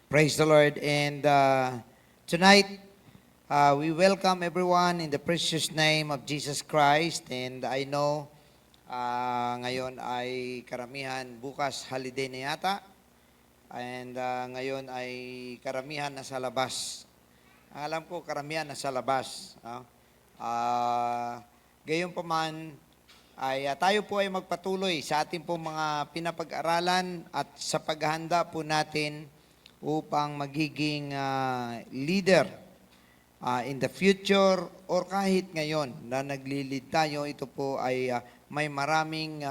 Praise the Lord. And tonight, we welcome everyone in the precious name of Jesus Christ. And I know ngayon ay karamihan, bukas holiday na yata. And ngayon ay karamihan na sa labas. Alam ko, karamihan na sa labas. Gayon pa man, ay tayo po ay magpatuloy sa ating pong mga pinapag-aralan at sa paghahanda po natin upang magiging leader in the future or kahit ngayon na naglilid tayo, ito po ay may maraming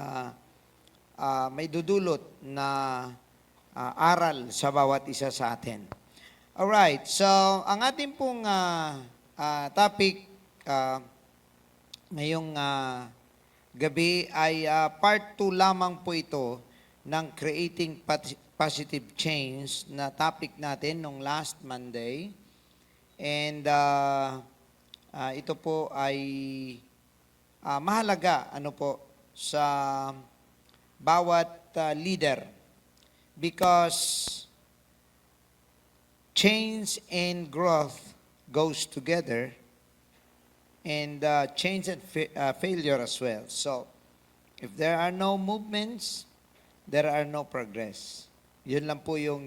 may dudulot na aral sa bawat isa sa atin. Alright, so ang ating pong topic ngayong gabi ay part 2 lamang po ito ng Creating Positive Change na topic natin nung last Monday. And ito po ay mahalaga sa bawat leader because change and growth goes together. And change and failure as well. So, if there are no movements, there are no progress. Yun lang po yung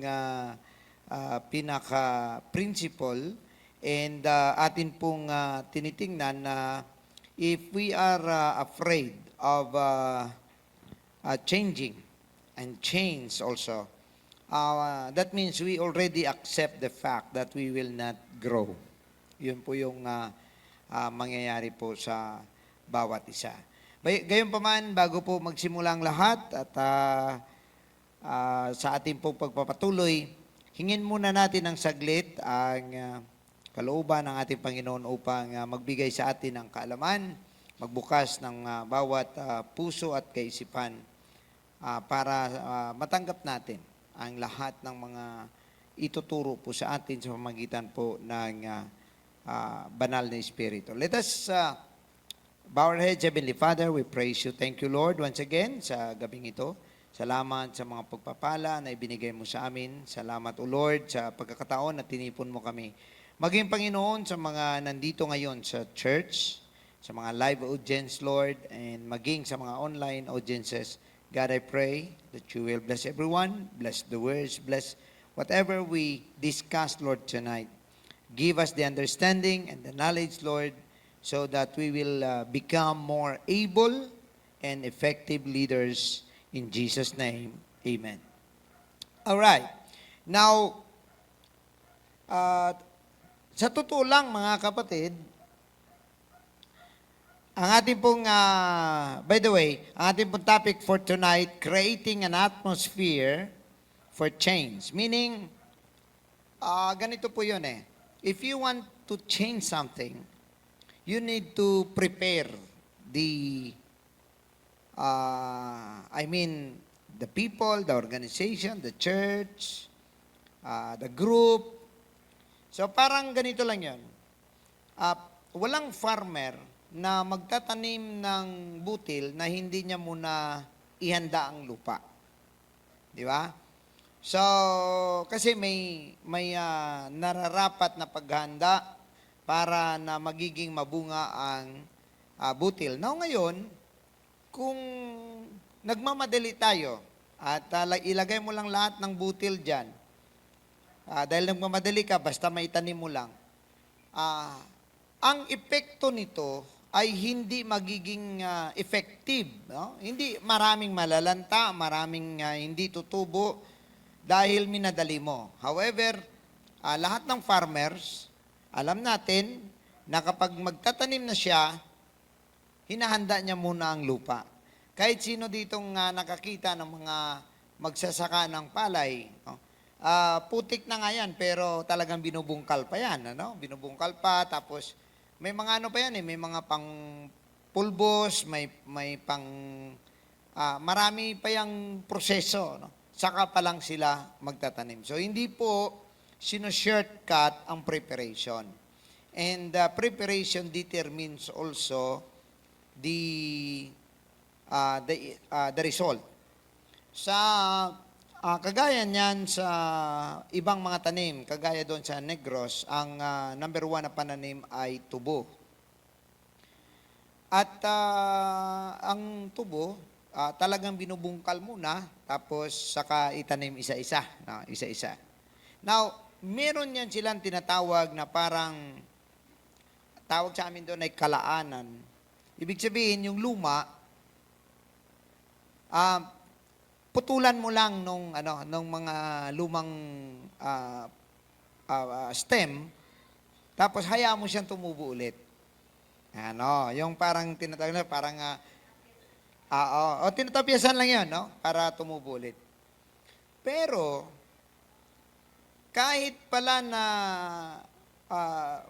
pinaka-principle. And atin pong tinitingnan na if we are afraid of changing and change also, that means we already accept the fact that we will not grow. Yun po yung mangyayari po sa bawat isa. Gayon pa man, bago po magsimula ang lahat at sa ating pong pagpapatuloy, hingin muna natin ng saglit ang kalooban ng ating Panginoon upang magbigay sa atin ng kaalaman, magbukas ng bawat puso at kaisipan para matanggap natin ang lahat ng mga ituturo po sa atin sa pamamagitan po ng banal na Espiritu. Let us bow our heads. Heavenly Father, we praise you. Thank you, Lord, once again sa gabing ito. Salamat sa mga pagpapala na ibinigay mo sa amin. Salamat, O Lord, sa pagkakataon na tinipon mo kami. Maging Panginoon sa mga nandito ngayon sa church, sa mga live audience, Lord, and maging sa mga online audiences. God, I pray that you will bless everyone, bless the words, bless whatever we discuss, Lord, tonight. Give us the understanding and the knowledge, Lord, so that we will become more able and effective leaders in Jesus' name. Amen. All right. Now, sa totoo lang, mga kapatid, ang ating pong, by the way, ang ating pong topic for tonight, creating an atmosphere for change. Meaning, ganito po yun eh. If you want to change something, you need to prepare the people, the organization, the church, the group. So parang ganito lang yun. Walang farmer na magtatanim ng butil na hindi niya muna ihanda ang lupa. Di ba? So, kasi may nararapat na paghanda para na magiging mabunga ang butil. Now ngayon, kung nagmamadali tayo at ilagay mo lang lahat ng butil dyan, dahil nagmamadali ka, basta maitanim mo lang, ang epekto nito ay hindi magiging effective. No? Hindi maraming malalanta, maraming hindi tutubo, dahil minadali mo. However, lahat ng farmers, alam natin na kapag magtatanim na siya, hinahanda niya muna ang lupa. Kahit sino ditong nakakita ng mga magsasaka ng palay, no? Putik na nga yan, pero talagang binubungkal pa yan. Ano? Binubungkal pa, tapos may mga ano pa yan, may mga pang pulbos, may pang marami pa yung proseso. No? Saka pa lang sila magtatanim. So, hindi po sino-shortcut ang preparation. And preparation determines also the result. Sa Kagaya niyan sa ibang mga tanim, kagaya doon sa Negros, ang number one na pananim ay tubo. At ang tubo, talagang binubungkal muna, tapos saka itanim isa-isa. No, isa-isa. Now, meron yan silang tinatawag na parang, tawag sa amin doon ay kalaanan. Ibig sabihin, yung luma, putulan mo lang nung mga lumang stem, tapos hayaan mo siyang tumubo ulit. Yung parang tinatawag na parang tinatapyasan lang 'yon, no? Para tumubo ulit. Pero kahit pala na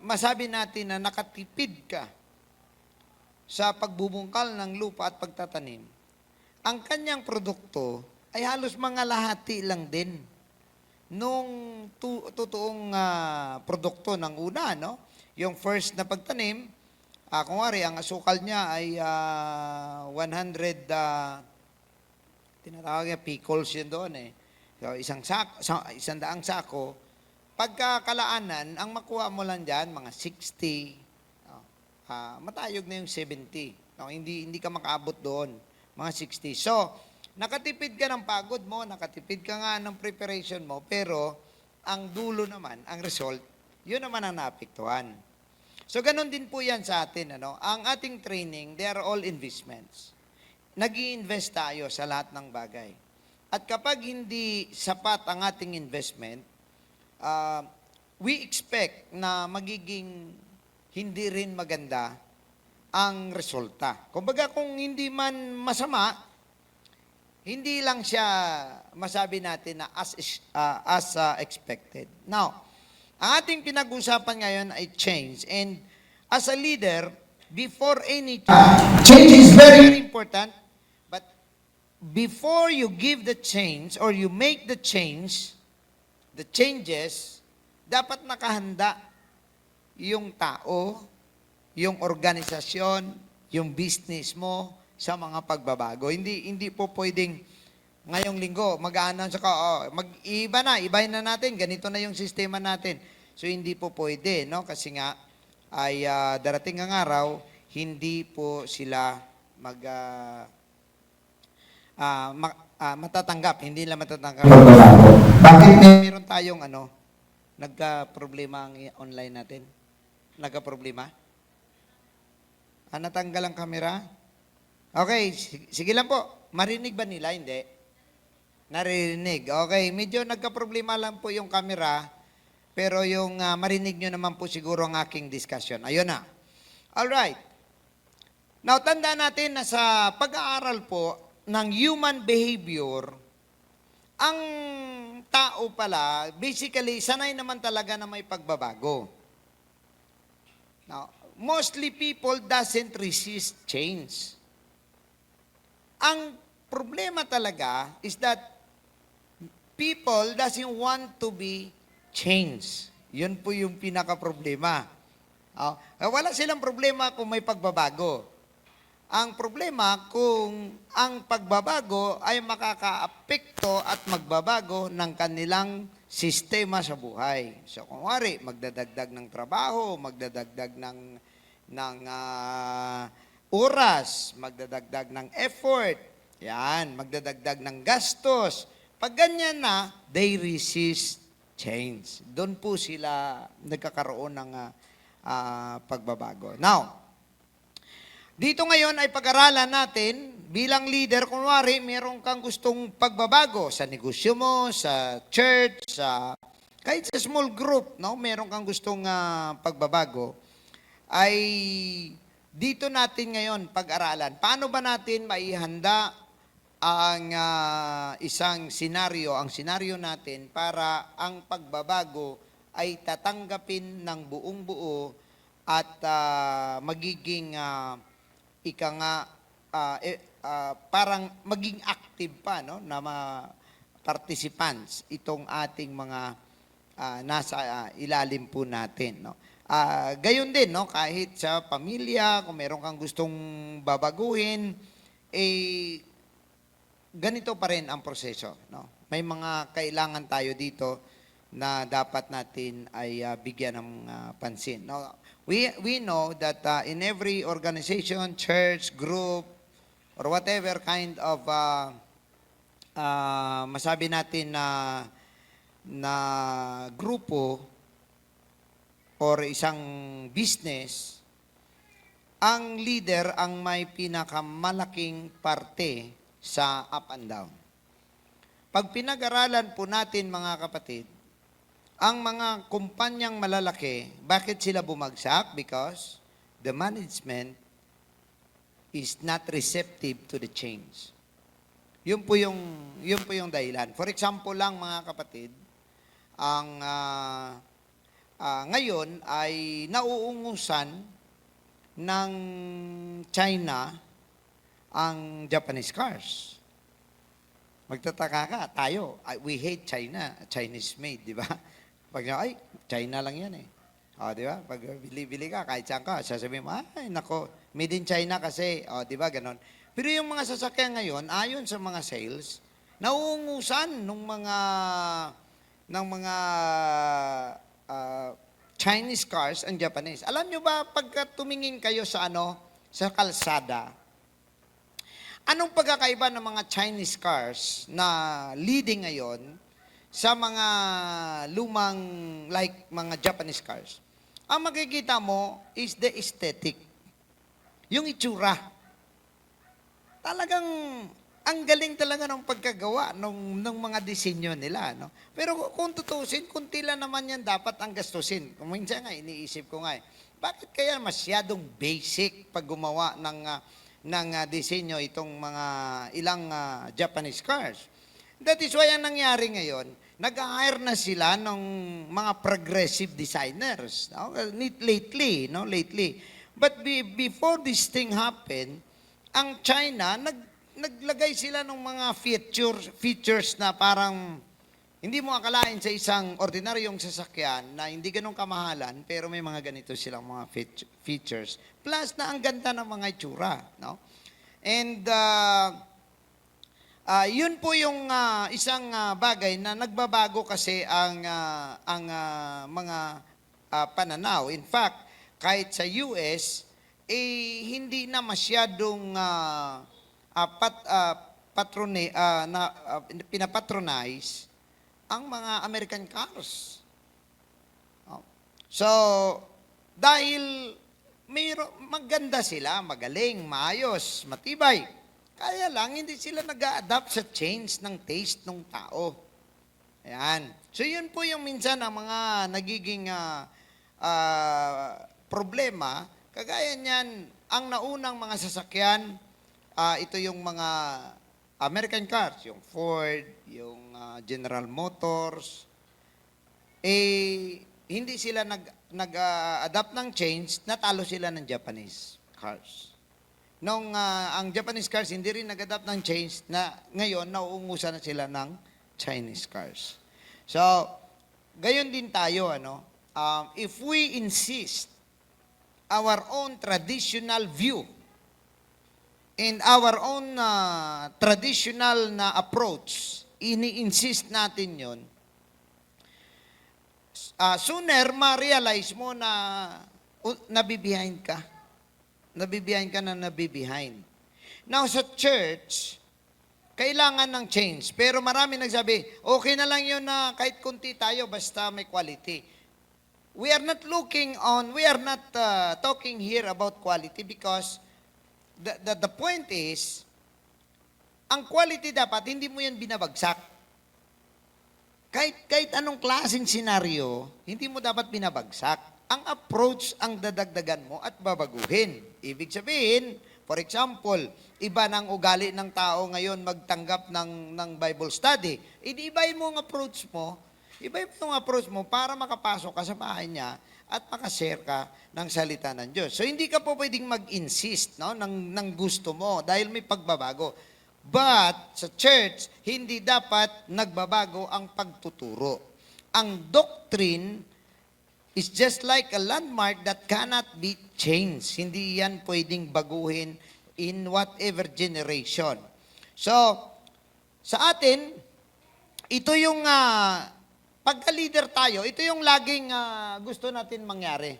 masabi natin na nakatipid ka sa pagbubungkal ng lupa at pagtatanim, ang kanyang produkto ay halos mga lahati lang din nung totoong produkto ng una, no? Yung first na pagtanim, kung wari, ang asukal niya ay 100, tinatawag niya, pickles yun doon eh. So, isang daang sako, pagkakalaanan, ang makuha mo lang dyan, mga 60, matayog na yung 70. No? Hindi ka makaabot doon, mga 60. So, nakatipid ka ng pagod mo, nakatipid ka nga ng preparation mo, pero ang dulo naman, ang result, yun naman ang naapektuhan. So, ganun din po yan sa atin. Ang ating training, they are all investments. Nag-i-invest tayo sa lahat ng bagay. At kapag hindi sapat ang ating investment, we expect na magiging hindi rin maganda ang resulta. Kumbaga kung hindi man masama, hindi lang siya masabi natin na as expected. Now, ang ating pinag-usapan ngayon ay change. And as a leader, before any change is very important, but before you give the change or you make the changes, dapat nakahanda yung tao, yung organisasyon, yung business mo sa mga pagbabago. Hindi po pwedeng ngayong linggo, mag-a-announce ka, ibahin na natin, ganito na yung sistema natin. So, hindi po pwede, no? Kasi nga, ay darating ang araw, hindi po sila matatanggap, hindi nila matatanggap. Bakit meron tayong nagka-problema ang online natin? Nagka-problema? Natanggal ang camera? Okay, sige lang po. Marinig ba nila? Hindi. Naririnig. Okay, medyo nagka-problema lang po yung camera, pero yung marinig nyo naman po siguro ang aking discussion. Ayun na. Alright. Now, tandaan natin na sa pag-aaral po ng human behavior, ang tao pala, basically, sanay naman talaga na may pagbabago. Now, mostly people doesn't resist change. Ang problema talaga is that people doesn't want to be changed. Yun po yung pinaka-problema. Wala silang problema kung may pagbabago. Ang problema kung ang pagbabago ay makakaapekto at magbabago ng kanilang sistema sa buhay. So kung wari, magdadagdag ng trabaho, magdadagdag ng oras, magdadagdag ng effort, yan, magdadagdag ng gastos. Pag ganyan na, they resist change. Doon po sila nagkakaroon ng pagbabago. Now, dito ngayon ay pag-aralan natin, bilang leader, kunwari, meron kang gustong pagbabago sa negosyo mo, sa church, kahit sa small group, no? Meron kang gustong pagbabago, ay dito natin ngayon pag-aralan. Paano ba natin maihanda ang isang senaryo, ang senaryo natin para ang pagbabago ay tatanggapin ng buong buo at magiging parang maging active pa, no, na participants itong ating mga nasa ilalim po natin, no. Gayon din, no, kahit sa pamilya, kung meron kang gustong babaguhin, ganito pa rin ang proseso, no. may mga kailangan tayo dito na dapat natin ay bigyan ng pansin. Now, we know that in every organization, church, group, or whatever kind of masabi natin na grupo or isang business, ang leader ang may pinakamalaking parte sa up and down. Pag pinag-aralan po natin mga kapatid, ang mga kumpanyang malalaki, bakit sila bumagsak? Because the management is not receptive to the change. Yun po yung dahilan. For example lang mga kapatid, ang ngayon ay nauungusan ng China ang Japanese cars. Magtataka ka, we hate China, Chinese made, di ba? Pag ay, China lang yan eh. O, di ba? Pag bili-bili ka, kahit saan ka, sasabihin mo, ay, nako, made in China kasi, o, di ba, ganon. Pero yung mga sasakyan ngayon, ayon sa mga sales, nauungusan ng mga Chinese cars ang Japanese. Alam nyo ba, pagka tumingin kayo sa sa kalsada, anong pagkakaiba ng mga Chinese cars na leading ngayon sa mga lumang like mga Japanese cars? Ang makikita mo is the aesthetic. Yung itsura. Talagang ang galing talaga ng pagkagawa ng mga disenyo nila, no? Pero kung tutusin, kunti lang naman yan dapat ang gastusin. Kung minsan nga, iniisip ko nga bakit kaya masyadong basic pag gumawa ng disenyo itong mga ilang Japanese cars? That is why ang nangyari ngayon, nag-hire na sila ng mga progressive designers, no? Lately. But before this thing happened, ang China, naglagay sila ng mga features na parang hindi mo akalain sa isang ordinaryong sasakyan na hindi ganun kamahalan, pero may mga ganito silang mga features. Plus na ang ganda ng mga itsura, no? And yun po yung isang bagay na nagbabago kasi ang mga pananaw. In fact, kahit sa US, hindi na masyadong pinapatronize ang mga American cars. So, dahil maganda sila, magaling, maayos, matibay. Kaya lang, hindi sila nag-a-adapt sa change ng taste ng tao. Ayan. So, yun po yung minsan ang mga nagiging problema. Kagaya niyan, ang naunang mga sasakyan, ito yung mga American cars, yung Ford, yung General Motors, hindi sila nag-adapt ng change, natalo sila ng Japanese cars. Ang Japanese cars hindi rin nag-adapt ng change, na ngayon nauungusan na sila ng Chinese cars. So, gayon din tayo, if we insist our own traditional view and our own traditional na approach, ini-insist natin yon, sooner ma-realize mo na nabibehind ka. Nabibehind ka na nabibehind. Now, sa church, kailangan ng change. Pero marami nagsabi, okay na lang yun na kahit kunti tayo, basta may quality. We are not talking here about quality because the point is, ang quality dapat, hindi mo yan binabagsak. Kahit anong klaseng senaryo, hindi mo dapat binabagsak. Ang approach ang dadagdagan mo at babaguhin. Ibig sabihin, for example, iba ng ugali ng tao ngayon magtanggap ng Bible study. Ibahin mo ang approach mo. Ibahin mo ang approach mo para makapasok ka sa bahay niya at makashare ka ng salita ng Diyos. So, hindi ka po pwedeng mag-insist ng gusto mo dahil may pagbabago. But, sa church, hindi dapat nagbabago ang pagtuturo. Ang doctrine is just like a landmark that cannot be changed. Hindi yan pwedeng baguhin in whatever generation. So, sa atin, ito yung, pagka-leader tayo, ito yung laging gusto natin mangyari.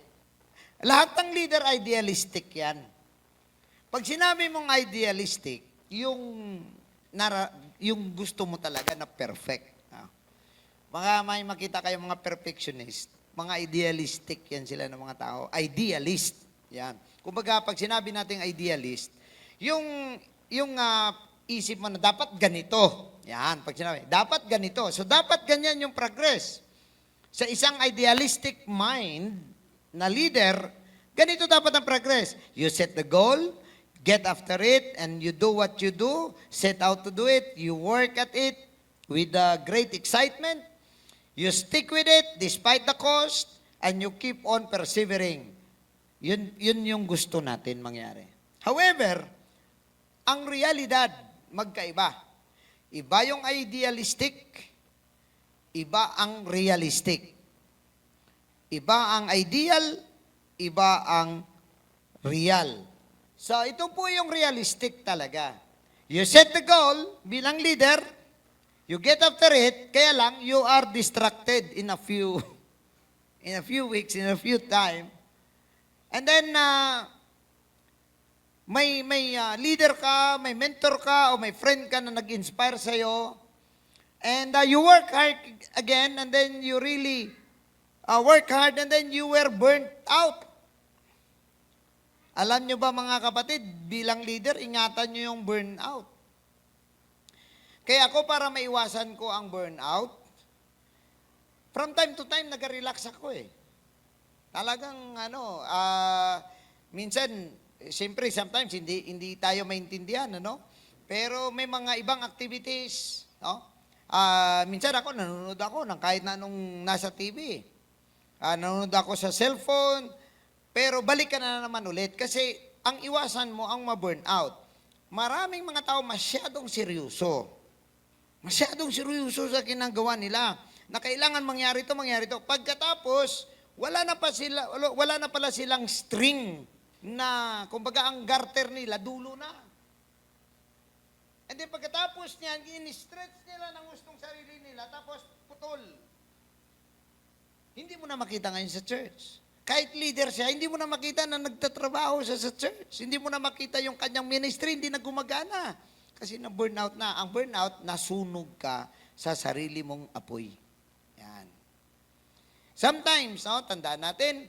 Lahat ng leader idealistic yan. Pag sinabi mong idealistic, yung gusto mo talaga na perfect. Mga may makita kayong mga perfectionist, mga idealistic yan sila ng mga tao. Idealist. Yan. Kumbaga, pag sinabi nating idealist, yung isip mo na dapat ganito. Yan, pag sinabi, dapat ganito. So, dapat ganyan yung progress. Sa isang idealistic mind na leader, ganito dapat ang progress. You set the goal, get after it, and you do what you do, set out to do it, you work at it with great excitement, you stick with it despite the cost, and you keep on persevering. Yun yung gusto natin mangyari. However, ang realidad, magkaiba. Iba yung idealistic, iba ang realistic. Iba ang ideal, iba ang real. So, ito po yung realistic talaga. You set the goal bilang leader, you get after it, kaya lang you are distracted in a few weeks, in a few time. And then may leader ka, may mentor ka, o may friend ka na nag-inspire sa'yo, and you work hard again, and then you really work hard, and then you were burnt out. Alam nyo ba mga kapatid, bilang leader, ingatan nyo yung burnout. Kaya ako, para maiwasan ko ang burnout, from time to time, nag-relax ako eh. Talagang, minsan, siyempre, sometimes, hindi tayo maintindihan, Pero may mga ibang activities, minsan ako, nanonood ako ng kahit na anong nasa TV. Nanonood ako sa cellphone, pero balik ka na naman ulit kasi ang iwasan mo ang ma-burnout. Maraming mga tao masyadong seryoso. Masyadong seryoso sa ginagawa nila na kailangan mangyari ito. Pagkatapos, wala na pala silang string na, kumbaga, ang garter nila, dulo na. And then pagkatapos niyan, in-stretch nila ng gustong sarili nila, tapos putol. Hindi mo na makita ngayon sa church. Kahit leader siya, hindi mo na makita na nagtatrabaho siya sa church. Hindi mo na makita yung kanyang ministry, hindi na gumagana. Kasi na-burnout na. Ang burnout, nasunog ka sa sarili mong apoy. Yan. Sometimes, tandaan natin,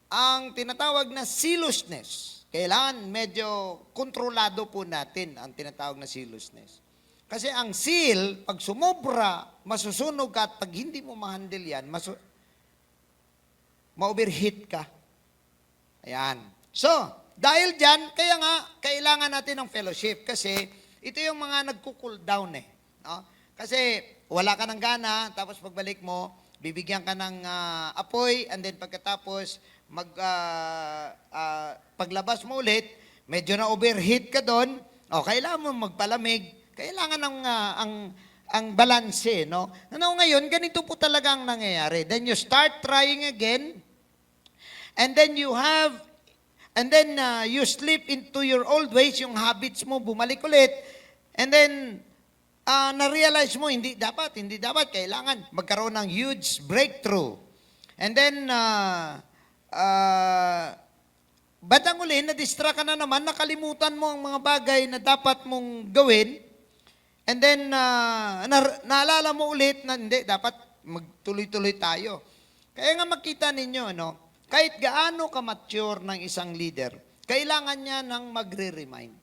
ang tinatawag na zealousness, kailangan medyo kontrolado po natin ang tinatawag na zealousness. Kasi ang zeal, pag sumobra, masusunog ka, at pag hindi mo ma-handle yan, ma-overheat ka. Ayan. So, dahil dyan, kaya nga, kailangan natin ng fellowship kasi ito yung mga nagko-cool down eh. No? Kasi wala ka ng gana, tapos pagbalik mo, bibigyan ka ng apoy, and then pagkatapos, paglabas mo ulit, medyo na overheat ka doon, kailangan mo magpalamig, kailangan ng ang balanse, no? Ngayon, ganito po talaga ang nangyayari. Then you start trying again, and then you slip into your old ways, yung habits mo, bumalik ulit, and then, na-realize mo, hindi dapat, kailangan magkaroon ng huge breakthrough. And then, batang uli, na-distract ka na naman, nakalimutan mo ang mga bagay na dapat mong gawin, and then, naalala mo ulit na hindi, dapat magtuloy-tuloy tayo. Kaya nga makita ninyo, kahit gaano ka-mature ng isang leader, kailangan niya ng magre-remind.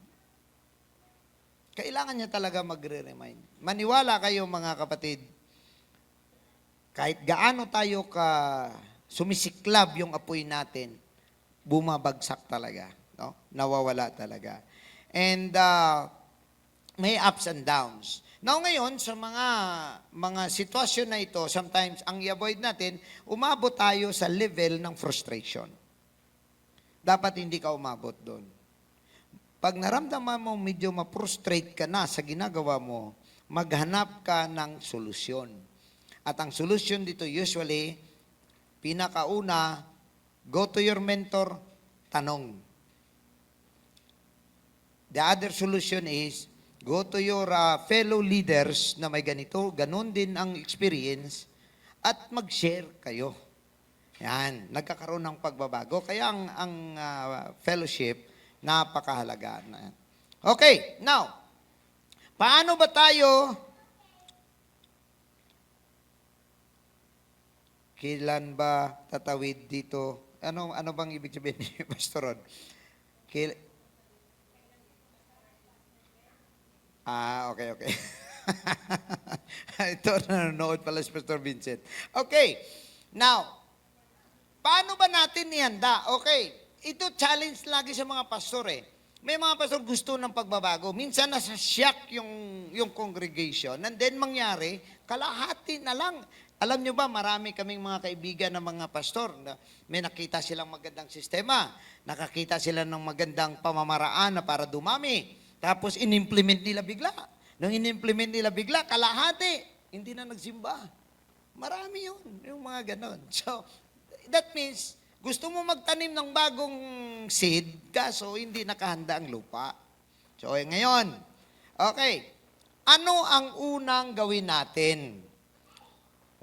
Kailangan niya talaga magre-remind. Maniwala kayo mga kapatid, kahit gaano tayo sumisiklab yung apoy natin, bumabagsak talaga. Nawawala talaga. And may ups and downs. Now ngayon, sa mga sitwasyon na ito, sometimes ang i-avoid natin, umabot tayo sa level ng frustration. Dapat hindi ka umabot doon. Pag naramdaman mo medyo ma-frustrate ka na sa ginagawa mo, maghanap ka ng solusyon. At ang solusyon dito usually, pinakauna, go to your mentor, tanong. The other solution is, Go to your fellow leaders na may ganito, ganun din ang experience, at mag-share kayo. Yan, nagkakaroon ng pagbabago. Kaya ang fellowship, napakahalaga. Okay, now, paano ba tayo, kailan ba tatawid dito? Ano bang ibig sabihin ni Pastor Ron? Okay. Ito, nanonood pala si Pastor Vincent. Okay, now, paano ba natin ihanda? Okay, ito challenge lagi sa mga pastor eh. May mga pastor gusto ng pagbabago. Minsan nasa shock yung congregation. And then mangyari, kalahati na lang. Alam nyo ba, marami kaming mga kaibigan ng mga pastor. May nakita silang magandang sistema. Nakakita sila ng magandang pamamaraan na para dumami. Tapos in-implement nila bigla. Nung in-implement nila bigla, kalahati. Hindi na nagsimba. Marami yun, yung mga ganon. So, that means, gusto mo magtanim ng bagong seed, kaso hindi nakahanda ang lupa. So, ngayon, okay, ano ang unang gawin natin?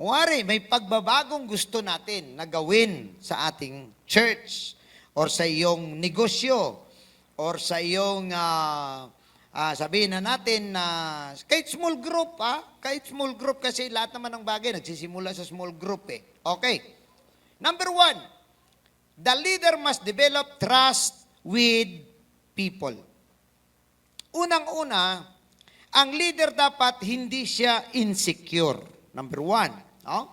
Kuwari, may pagbabagong gusto natin na gawin sa ating church or sa iyong negosyo or sa iyong, sabihin na natin na, kahit small group, kahit small group kasi lahat naman ng bagay, nagsisimula sa small group eh. Okay. Number 1, the leader must develop trust with people. Unang-una, ang leader dapat hindi siya insecure. Number 1. No?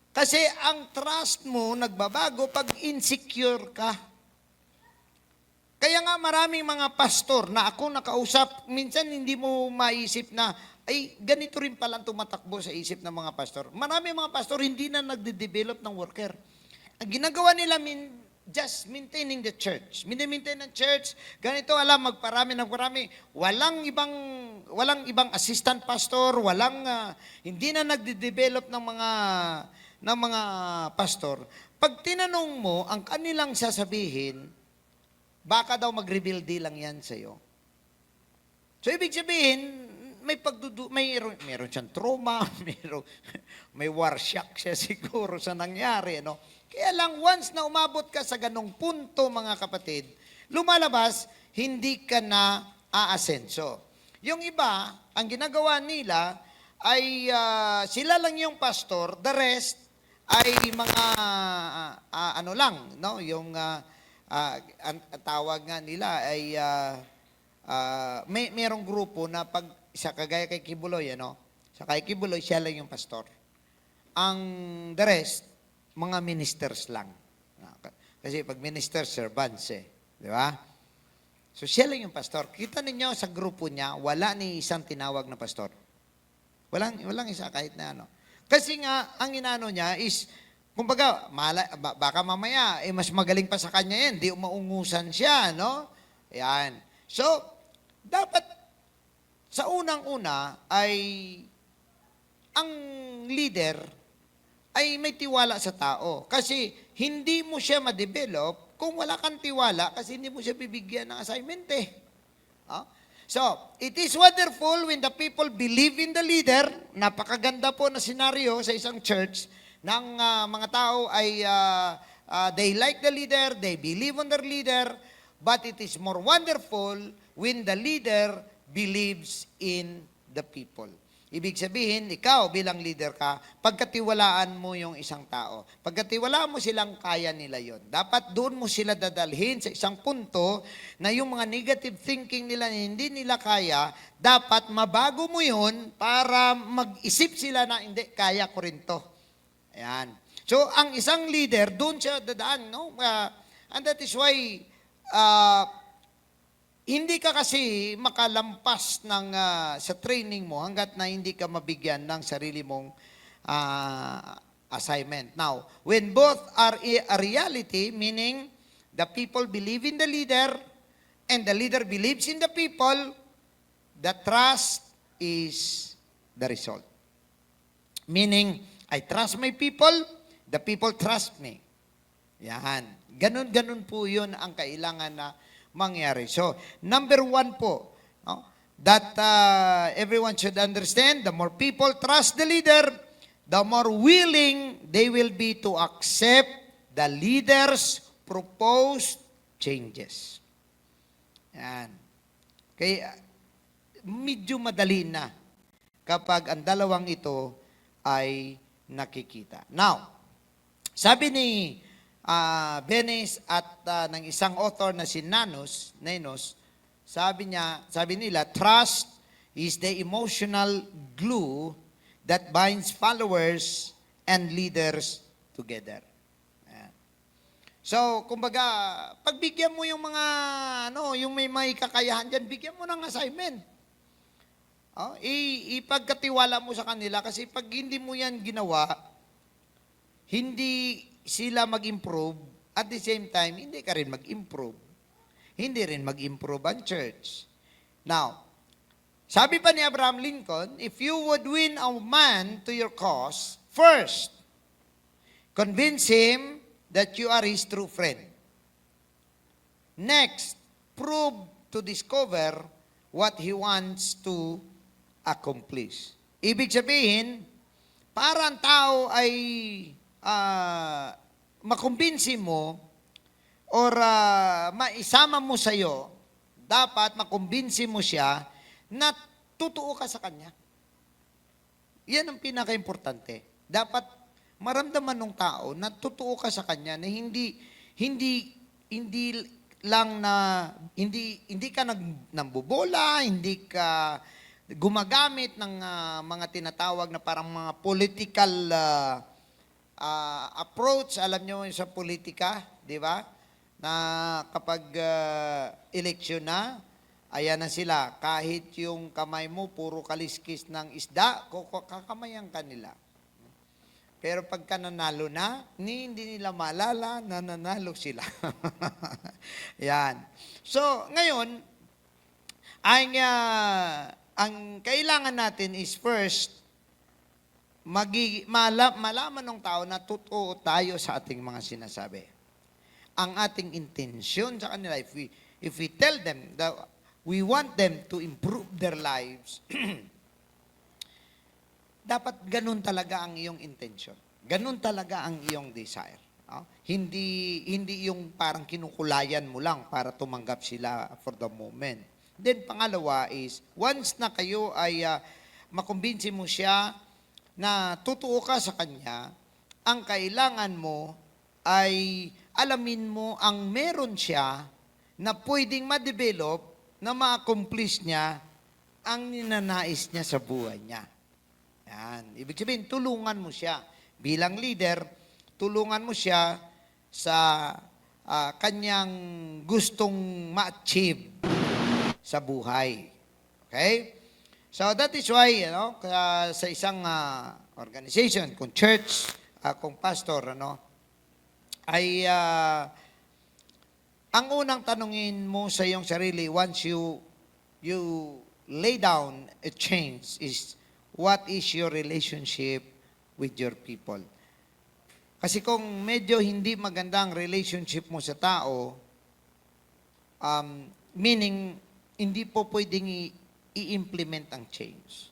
Kasi ang trust mo nagbabago pag insecure ka. Kaya nga maraming mga pastor na ako nakausap, minsan hindi mo maisip na, ay ganito rin palang tumatakbo sa isip ng mga pastor. Maraming mga pastor hindi na nagde-develop ng worker. Ang ginagawa nila, just maintaining the church. Mini-maintain ng church, ganito, magparami. Walang ibang assistant pastor, hindi na nagde-develop ng mga pastor. Pag tinanong mo, ang kanilang sasabihin, baka daw mag-rebuild lang yan sa'yo. So, ibig sabihin, mayroon siyang trauma, may war shock siya siguro sa nangyari. No? Kaya lang, once na umabot ka sa ganong punto, mga kapatid, lumalabas, hindi ka na aasenso. Yung iba, ang ginagawa nila, ay sila lang yung pastor, the rest ay mga, yung ang tawag nga nila ay merong grupo na pag sa kagaya kay Kibuloy, sa kay Kibuloy, siya lang yung pastor. Ang the rest, mga ministers lang. Kasi pag minister, servants di ba? So siya lang yung pastor. Kita ninyo sa grupo niya, wala ni isang tinawag na pastor. Walang isa kahit na ano. Kasi nga, ang inano niya is, kumbaga, baka mamaya, mas magaling pa sa kanya yan. Di maungusan siya, no? Ayan. So, dapat, sa unang-una, ay, ang leader, ay may tiwala sa tao. Kasi, hindi mo siya ma-develop kung wala kang tiwala, kasi hindi mo siya bibigyan ng assignment So, it is wonderful when the people believe in the leader. Napakaganda po na senaryo sa isang church, ng mga tao ay they like the leader, they believe on their leader, but it is more wonderful when the leader believes in the people. Ibig sabihin, ikaw bilang leader ka, pagkatiwalaan mo yung isang tao. Pagkatiwalaan mo silang kaya nila yon. Dapat doon mo sila dadalhin sa isang punto na yung mga negative thinking nila na hindi nila kaya, dapat mabago mo yun para mag-isip sila na hindi, kaya ko rin to. Ayan. So, ang isang leader, doon siya dadaan, no? And that is why, hindi ka kasi makalampas sa training mo hanggat na hindi ka mabigyan ng sarili mong assignment. Now, when both are a reality, meaning the people believe in the leader and the leader believes in the people, the trust is the result. Meaning, I trust my people, the people trust me. Yan. Ganun po yun ang kailangan na mangyari. So, number 1 po, no? that everyone should understand, the more people trust the leader, the more willing they will be to accept the leader's proposed changes. Yan. Kaya medyo madali na kapag ang dalawang ito ay nakikita. Now, sabi ni Benes at ng isang author na si Nanos, sabi nila, trust is the emotional glue that binds followers and leaders together. Ayan. So, kumbaga, pagbigyan mo yung mga, yung may kakayahan dyan, bigyan mo ng assignment. Ipagkatiwala mo sa kanila kasi pag hindi mo yan ginawa, hindi sila mag-improve, at the same time, hindi ka rin mag-improve. Hindi rin mag-improve ang church. Now, sabi pa ni Abraham Lincoln, if you would win a man to your cause, first, convince him that you are his true friend. Next, prove to discover what he wants to accomplish. Ibig sabihin, para ang tao ay makumbinsi mo or maisama mo sa'yo, dapat makumbinsi mo siya na totoo ka sa kanya. Yan ang pinaka-importante. Dapat maramdaman ng tao na totoo ka sa kanya, na hindi ka nambubola, hindi ka gumagamit ng mga tinatawag na parang mga political approach. Alam nyo sa politika, di ba? Na kapag eleksyon na, ayan na sila. Kahit yung kamay mo, puro kaliskis ng isda, kakamayan ka nila. Pero pagka nanalo na, hindi nila maalala na nanalo sila. Yan. So, ngayon, ang kailangan natin is first, malaman ng tao na totoo tayo sa ating mga sinasabi. Ang ating intensyon sa kanila, if we tell them that we want them to improve their lives, dapat ganun talaga ang iyong intention. Ganun talaga ang iyong desire. Hindi yung parang kinukulayan mo lang para tumanggap sila for the moment. Then pangalawa is, once na kayo ay makumbinsi mo siya na totoo ka sa kanya, ang kailangan mo ay alamin mo ang meron siya na pwedeng ma-develop, na ma-accomplish niya ang ninanais niya sa buhay niya. Yan. Ibig sabihin, tulungan mo siya. Bilang leader, tulungan mo siya sa kanyang gustong ma-achieve sa buhay. Okay? So that is why, sa isang organization, kung church, kung pastor, ay ang unang tanungin mo sa iyong sarili once you lay down a change is, what is your relationship with your people? Kasi kung medyo hindi maganda ang relationship mo sa tao, meaning, hindi po pwedeng i-implement ang change.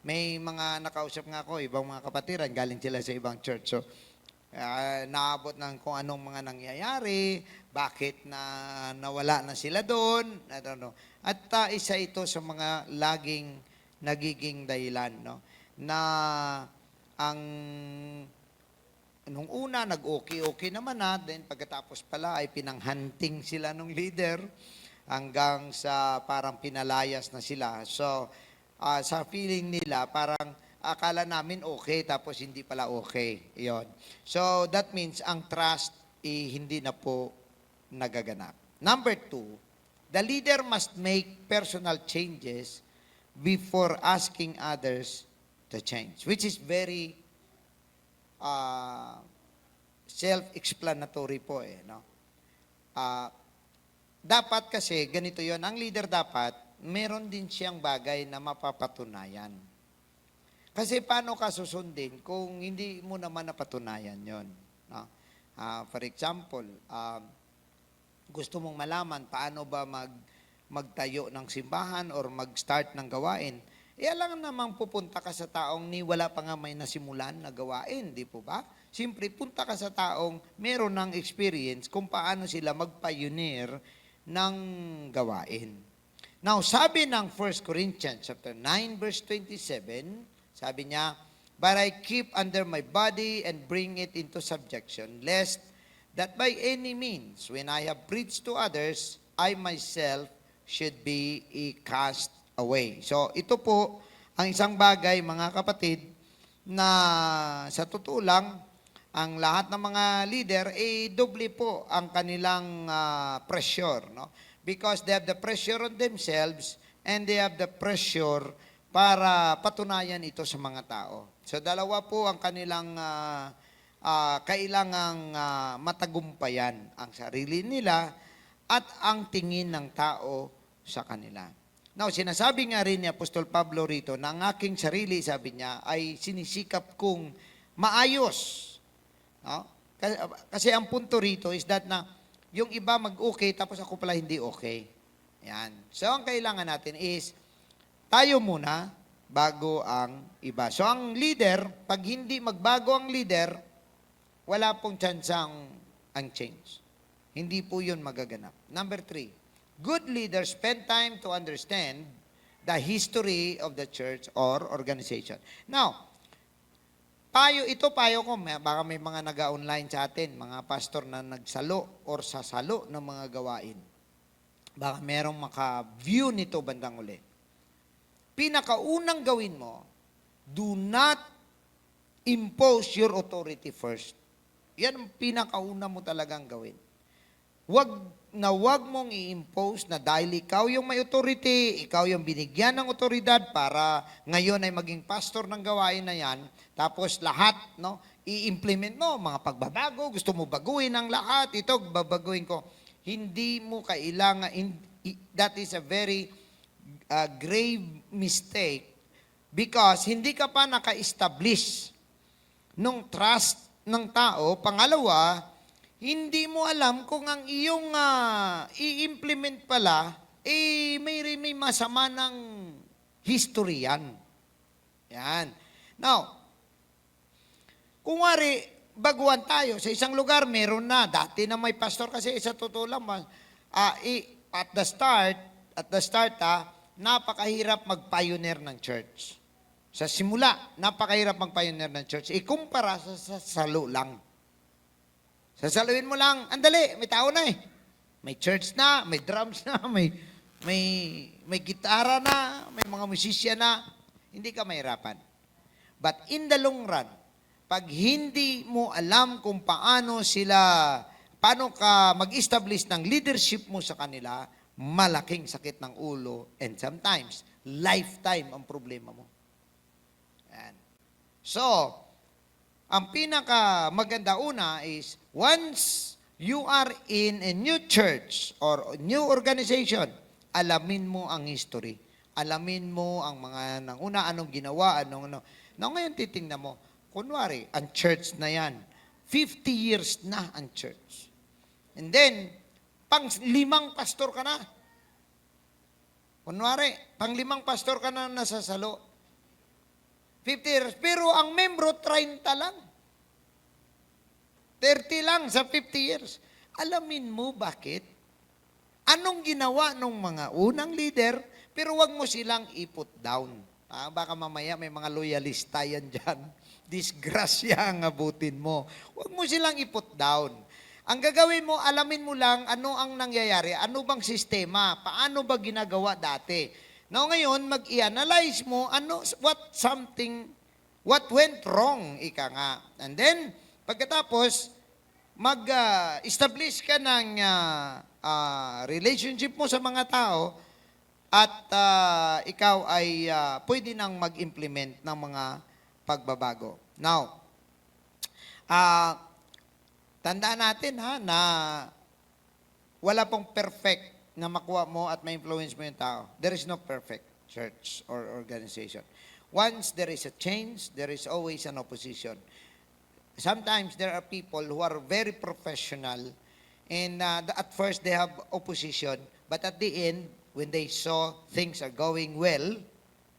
May mga nakausap nga ako, ibang mga kapatiran, galing sila sa ibang church. So, naabot ng kung anong mga nangyayari, bakit nawala na sila doon, I don't know. At isa ito sa mga laging nagiging dahilan, na nung una, nag-okay naman then pagkatapos pala ay pinanghunting sila nung leader, hanggang sa parang pinalayas na sila. So, sa feeling nila, parang akala namin okay, tapos hindi pala okay. Yon. So, that means ang trust hindi na po nagaganap. Number 2, the leader must make personal changes before asking others to change, which is very self-explanatory po. Dapat kasi, ganito yon, ang leader dapat, meron din siyang bagay na mapapatunayan. Kasi paano ka susundin kung hindi mo naman napatunayan yon? For example, gusto mong malaman paano ba magtayo ng simbahan or mag-start ng gawain. Alam namang pupunta ka sa taong ni wala pa nga may nasimulan na gawain, di po ba? Siyempre, punta ka sa taong meron ng experience kung paano sila mag-pioneer ng gawain. Now, sabi ng 1 Corinthians chapter 9 verse 27, sabi niya, "But I keep under my body and bring it into subjection, lest that by any means, when I have preached to others, I myself should be cast away." So, ito po ang isang bagay, mga kapatid, na sa totoo lang, ang lahat ng mga leader, doble po ang kanilang pressure, no? Because they have the pressure on themselves and they have the pressure para patunayan ito sa mga tao. So, dalawa po ang kanilang kailangang matagumpayan, ang sarili nila at ang tingin ng tao sa kanila. Now, sinasabi nga rin ni Apostol Pablo rito na ang aking sarili, sabi niya, ay sinisikap kong maayos. No? Kasi ang punto rito is that na yung iba mag-okay tapos ako pala hindi okay. Yan. So, ang kailangan natin is tayo muna bago ang iba. So, ang leader, pag hindi magbago ang leader, wala pong tsansang ang change. Hindi po yun magaganap. Number 3, good leaders spend time to understand the history of the church or organization. Now, payo ko, baka may mga nag-online sa atin, mga pastor na nagsalo or sasalo ng mga gawain. Baka merong maka-view nito bandang uli. Pinakaunang gawin mo, do not impose your authority first. Yan ang pinakauna mo talagang gawin. Wag mong i-impose na dahil ikaw yung may authority, ikaw yung binigyan ng otoridad para ngayon ay maging pastor ng gawain na yan, tapos lahat, no, i-implement mo, mga pagbabago, gusto mo baguhin ang lahat, ito, babaguhin ko. Hindi mo kailangan, that is a very grave mistake because hindi ka pa naka-establish nung trust ng tao. Pangalawa, hindi mo alam kung ang iyong i-implement pala, may masama ng history yan. Yan. Now, kung wari, baguhan tayo, sa isang lugar, meron na. Dati na may pastor kasi sa totoo lang, at the start, napakahirap mag-pioneer ng church. Sa simula, napakahirap mag-pioneer ng church. Ikumpara sa salo lang. Sasaluin mo lang, andali, may tao na eh. May church na, may drums na, may gitara na, may mga musisya na. Hindi ka mahirapan. But in the long run, pag hindi mo alam kung paano ka mag-establish ng leadership mo sa kanila, malaking sakit ng ulo and sometimes, lifetime ang problema mo. Yan. So, ang pinaka maganda una is, once you are in a new church or new organization, alamin mo ang history. Alamin mo ang mga nanguna, anong ginawa, ano. Now, ngayon titingnan mo, kunwari, ang church na yan, 50 years na ang church. And then, pang-5 pastor ka na. Kunwari, pang-5 pastor ka na nasasalo. 50 years. Pero ang membro, 30 lang. 30 lang sa 50 years. Alamin mo bakit? Anong ginawa ng mga unang leader, pero wag mo silang i-put down. Baka mamaya may mga loyalista yan dyan. Disgrasya ang abutin mo. Wag mo silang i-put down. Ang gagawin mo, alamin mo lang ano ang nangyayari, ano bang sistema, paano ba ginagawa dati. Now ngayon, mag-i-analyze mo what went wrong, ika nga. And then, pagkatapos, mag-establish ka ng relationship mo sa mga tao at ikaw ay pwede nang mag-implement ng mga pagbabago. Now, tandaan natin na wala pong perfect na makuha mo at ma-influence mo yung tao. There is no perfect church or organization. Once there is a change, there is always an opposition. Sometimes there are people who are very professional and at first they have opposition, but at the end, when they saw things are going well,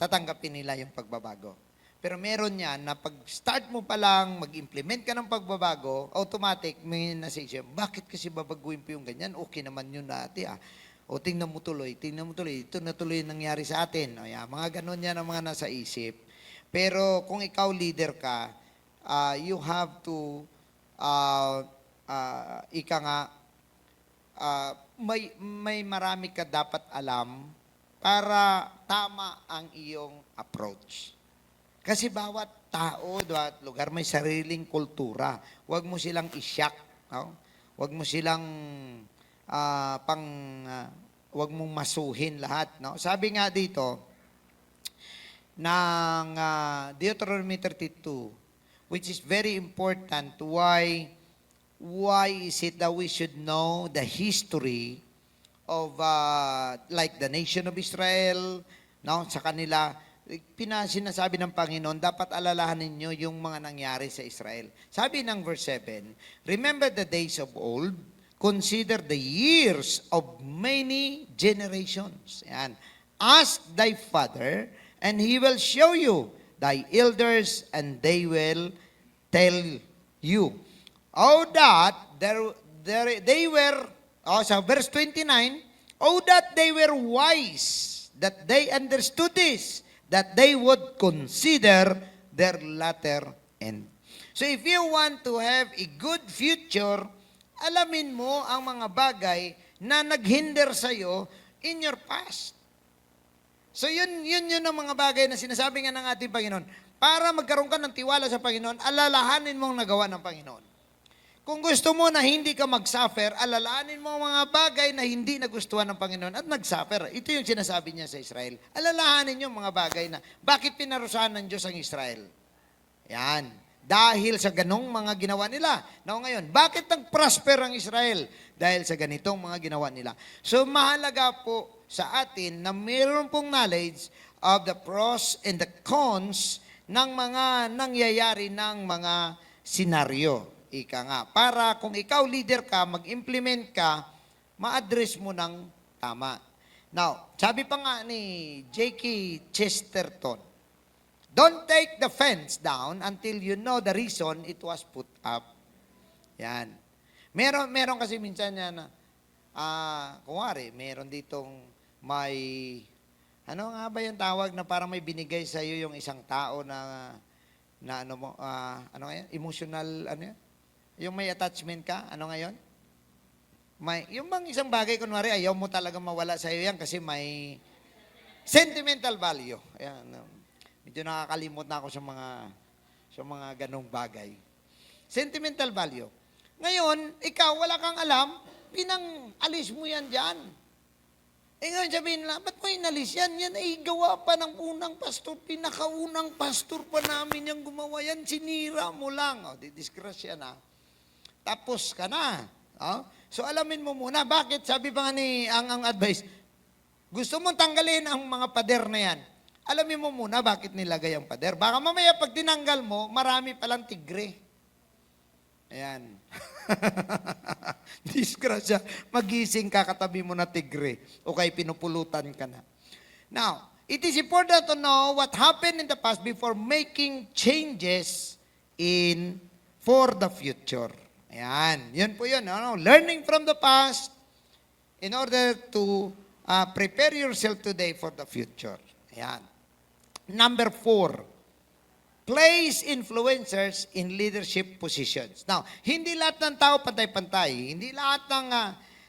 tatanggapin nila yung pagbabago. Pero meron yan na pag start mo pa lang, mag-implement ka ng pagbabago, automatic may nasisip, bakit kasi babaguhin po yung ganyan? Okay naman yun dati ah. O tingnan mo tuloy, ito na tuloy yung nangyari sa atin. O yan, mga ganun yan ang mga nasa isip. Pero kung ikaw leader ka, you have to, may marami ka dapat alam para tama ang iyong approach. Kasi bawat tao, bawat lugar may sariling kultura. Huwag mo silang isyak. No? Huwag mo silang huwag mong masuhin lahat. No? Sabi nga dito, ng Deuteronomy 32, which is very important, why is it that we should know the history of like the nation of Israel, no? Sa kanila, sinasabi ng Panginoon, dapat alalahanin nyo yung mga nangyari sa Israel. Sabi ng verse 7, remember the days of old, consider the years of many generations. Yan. Ask thy father, and he will show you thy elders, and they will tell you. Oh, that they were, sa verse 29, oh, that they were wise, that they understood this, that they would consider their latter end. So if you want to have a good future, alamin mo ang mga bagay na naghinder sa'yo in your past. So yun ang mga bagay na sinasabi nga ng ating Panginoon. Para magkaroon ka ng tiwala sa Panginoon, alalahanin mong nagawa ng Panginoon. Kung gusto mo na hindi ka mag-suffer, alalahanin mo ang mga bagay na hindi nagustuhan ng Panginoon at nag-suffer. Ito yung sinasabi niya sa Israel. Alalahanin yung mga bagay na, bakit pinarusahan ng Diyos ang Israel? Yan. Dahil sa ganong mga ginawa nila. Now ngayon, bakit nag-prosper ang Israel? Dahil sa ganitong mga ginawa nila. So mahalaga po sa atin na mayroon pong knowledge of the pros and the cons ng mga nangyayari ng mga senaryo. Ika nga. Para kung ikaw leader ka, mag-implement ka, ma-address mo ng tama. Now, sabi pa nga ni J.K. Chesterton, don't take the fence down until you know the reason it was put up. Yan. Meron kasi minsan yan na, kunwari, meron ditong may, ano nga ba yung tawag na parang may binigay sa iyo yung isang tao na ano mo, ano nga yan? Emotional, ano yan? Yung may attachment ka, ano nga yun? Yung bang isang bagay, kunwari, ayaw mo talaga mawala sa iyo yan kasi may sentimental value. Ayan, medyo nakakalimot na ako sa mga ganong bagay. Sentimental value. Ngayon, ikaw, wala kang alam, pinang-alis mo yan dyan. Ngayon sabihin na, ba't mo inalis yan? Yan ay gawa pa ng unang pastor, pinakaunang pastor pa namin yung gumawa yan, sinira mo lang. O, didisgrasya na. Tapos ka na. O? So, alamin mo muna, bakit? Sabi pa nga ni ang advice, gusto mong tanggalin ang mga pader na yan. Alamin mo muna bakit nilagay ang pader. Baka mamaya pag tinanggal mo, marami palang tigre. Ayan. Disgrasya. Magising ka, katabi mo na tigre. O kaya pinupulutan ka na. Now, it is important to know what happened in the past before making changes for the future. Ayan. Yun po yun. Ano? Learning from the past in order to prepare yourself today for the future. Ayan. Number 4, place influencers in leadership positions. Now, hindi lahat ng tao pantay-pantay. Hindi lahat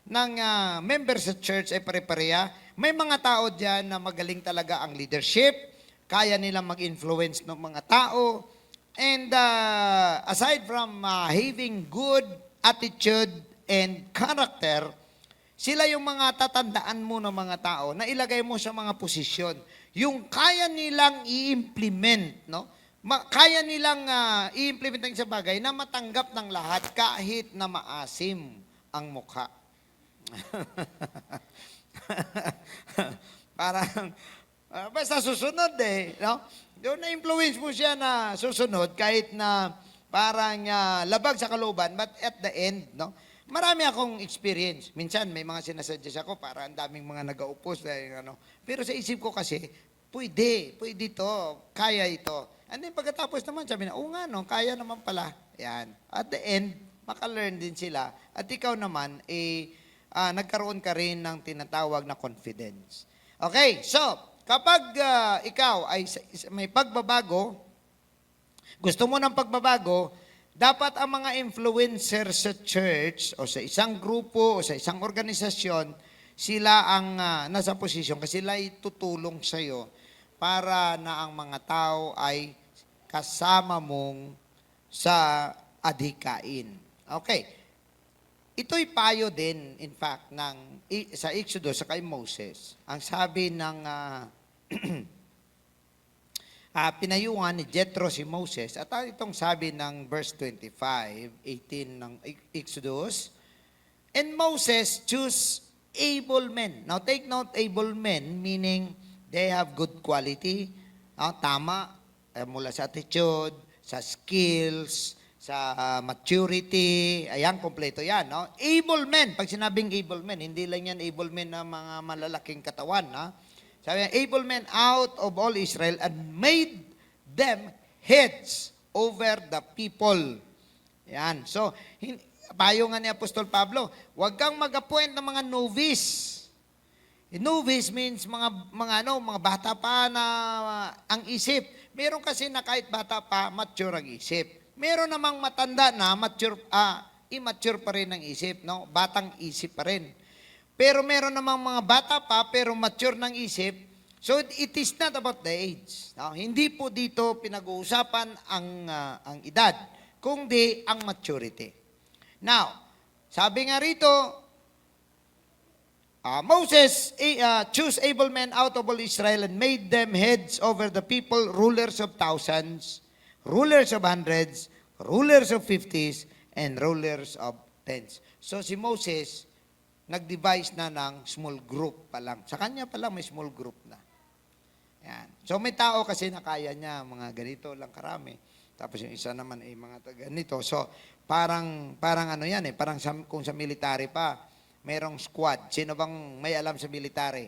ng members sa church ay pare-pareha. May mga tao dyan na magaling talaga ang leadership. Kaya nilang mag-influence ng mga tao. And aside from having good attitude and character, sila yung mga tatandaan mo ng mga tao na ilagay mo sa mga posisyon. Yung kaya nilang i-implement, no? Kaya nilang i-implement ang isang bagay na matanggap ng lahat kahit na maasim ang mukha. Parang, basta susunod no? Doon na-influence mo siya na susunod kahit na parang labag sa kalooban, but at the end, no? marami akong experience. Minsan may mga sinasuggest ako para ang daming mga nag-aupos dahil ano. Pero sa isip ko kasi, pwede to, kaya ito. And then pagkatapos naman sabi na, oo nga no, kaya naman pala. Yan. At the end, maka-learn din sila. At ikaw naman, nagkaroon ka rin ng tinatawag na confidence. Okay, so, kapag ikaw ay may pagbabago, gusto mo ng pagbabago, dapat ang mga influencer sa church o sa isang grupo o sa isang organisasyon, sila ang nasa posisyon kasi sila ay tutulong sa iyo para na ang mga tao ay kasama mong sa adhikain. Okay. Ito'y payo din, in fact, sa Exodus sa kay Moses. Ang sabi ng pinayuhan ni Jethro si Moses, at itong sabi ng verse 25, 18 ng Exodus, and Moses chose able men. Now take note, able men, meaning they have good quality, tama, mula sa attitude, sa skills, sa maturity, ayan, kompleto yan. No? Able men, pag sinabing able men, hindi lang yan able men na mga malalaking katawan, ha? Sabi niya, able men out of all Israel and made them heads over the people. Yan. So, payo nga ni Apostol Pablo, huwag kang mag-appoint ng mga novice. Novice means mga bata pa na ang isip. Meron kasi na kahit bata pa, mature ang isip. Meron namang matanda na immature pa rin ang isip, no? Batang isip pa rin. Pero meron namang mga bata pa, pero mature ng isip. So it is not about the age. No? Hindi po dito pinag-uusapan ang edad, kundi ang maturity. Now, sabi nga rito, Moses chose able men out of all Israel and made them heads over the people, rulers of thousands, rulers of hundreds, rulers of fifties, and rulers of tens. So si Moses, nag-devise na ng small group pa lang. Sa kanya pa lang may small group na. Yan. So may tao kasi na kaya niya, mga ganito lang karami. Tapos yung isa naman ay mga ganito. So parang ano yan parang kung sa military pa, mayroong squad. Sino bang may alam sa military?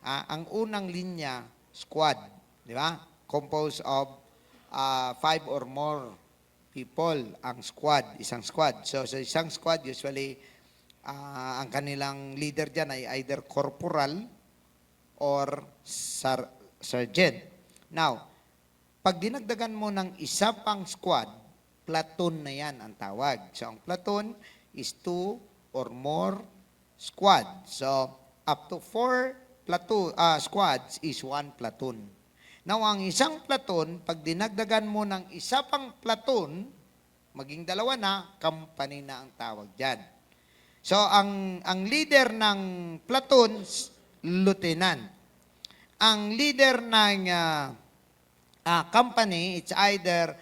Ang unang linya, squad. Di ba? Composed of 5 or more people. Ang squad, isang squad. So sa isang squad, usually, ang kanilang leader dyan ay either corporal or sergeant. Now, pag dinagdagan mo ng isa pang squad, platoon na yan ang tawag. So, ang platoon is 2 or more squad. So, up to 4 squads is 1 platoon. Now, ang isang platoon, pag dinagdagan mo ng isa pang platoon, maging dalawa na, company na ang tawag dyan. So, ang leader ng platoon, lieutenant. Ang leader ng company, it's either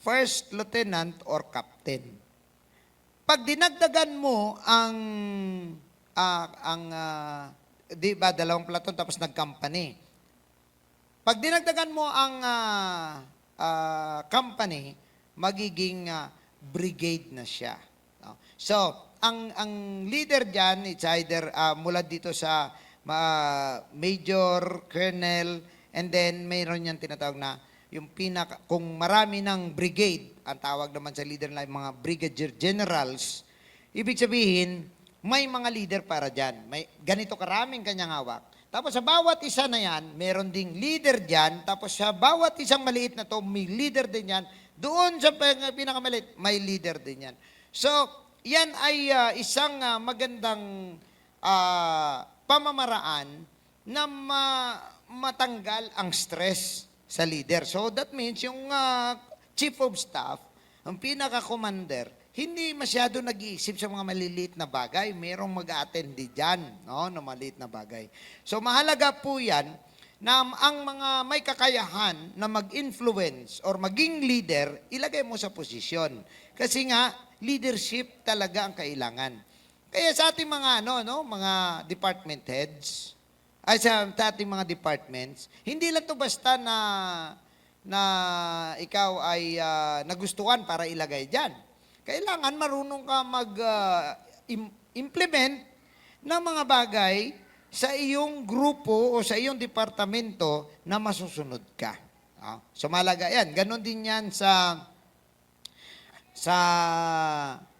first lieutenant or captain. Pag dinagdagan mo di ba, dalawang platoon tapos nag-company. Pag dinagdagan mo ang company, magiging brigade na siya. So, ang leader dyan, it's either mula dito sa major, colonel, and then mayroon yan tinatawag na yung kung marami ng brigade, ang tawag naman sa leader na mga brigadier generals, ibig sabihin, may mga leader para dyan. May ganito karaming kanyang hawak. Tapos sa bawat isa na yan, meron ding leader dyan. Tapos sa bawat isang maliit na to, may leader din yan. Doon sa pinakamaliit, may leader din yan. So, yan ay isang magandang pamamaraan na matanggal ang stress sa leader. So that means yung chief of staff, ang pinaka-commander, hindi masyado nag-iisip sa mga maliliit na bagay. Merong mag-attend dyan, no, na maliit na bagay. So mahalaga po yan na ang mga may kakayahan na mag-influence or maging leader, ilagay mo sa posisyon. Kasi nga, leadership talaga ang kailangan. Kaya sa ating mga mga department heads, sa ating mga departments, hindi lang to basta na ikaw ay nagustuhan para ilagay diyan. Kailangan marunong ka implement ng mga bagay sa iyong grupo o sa iyong departamento na masusunod ka. So malaga yan. Ganon din yan sa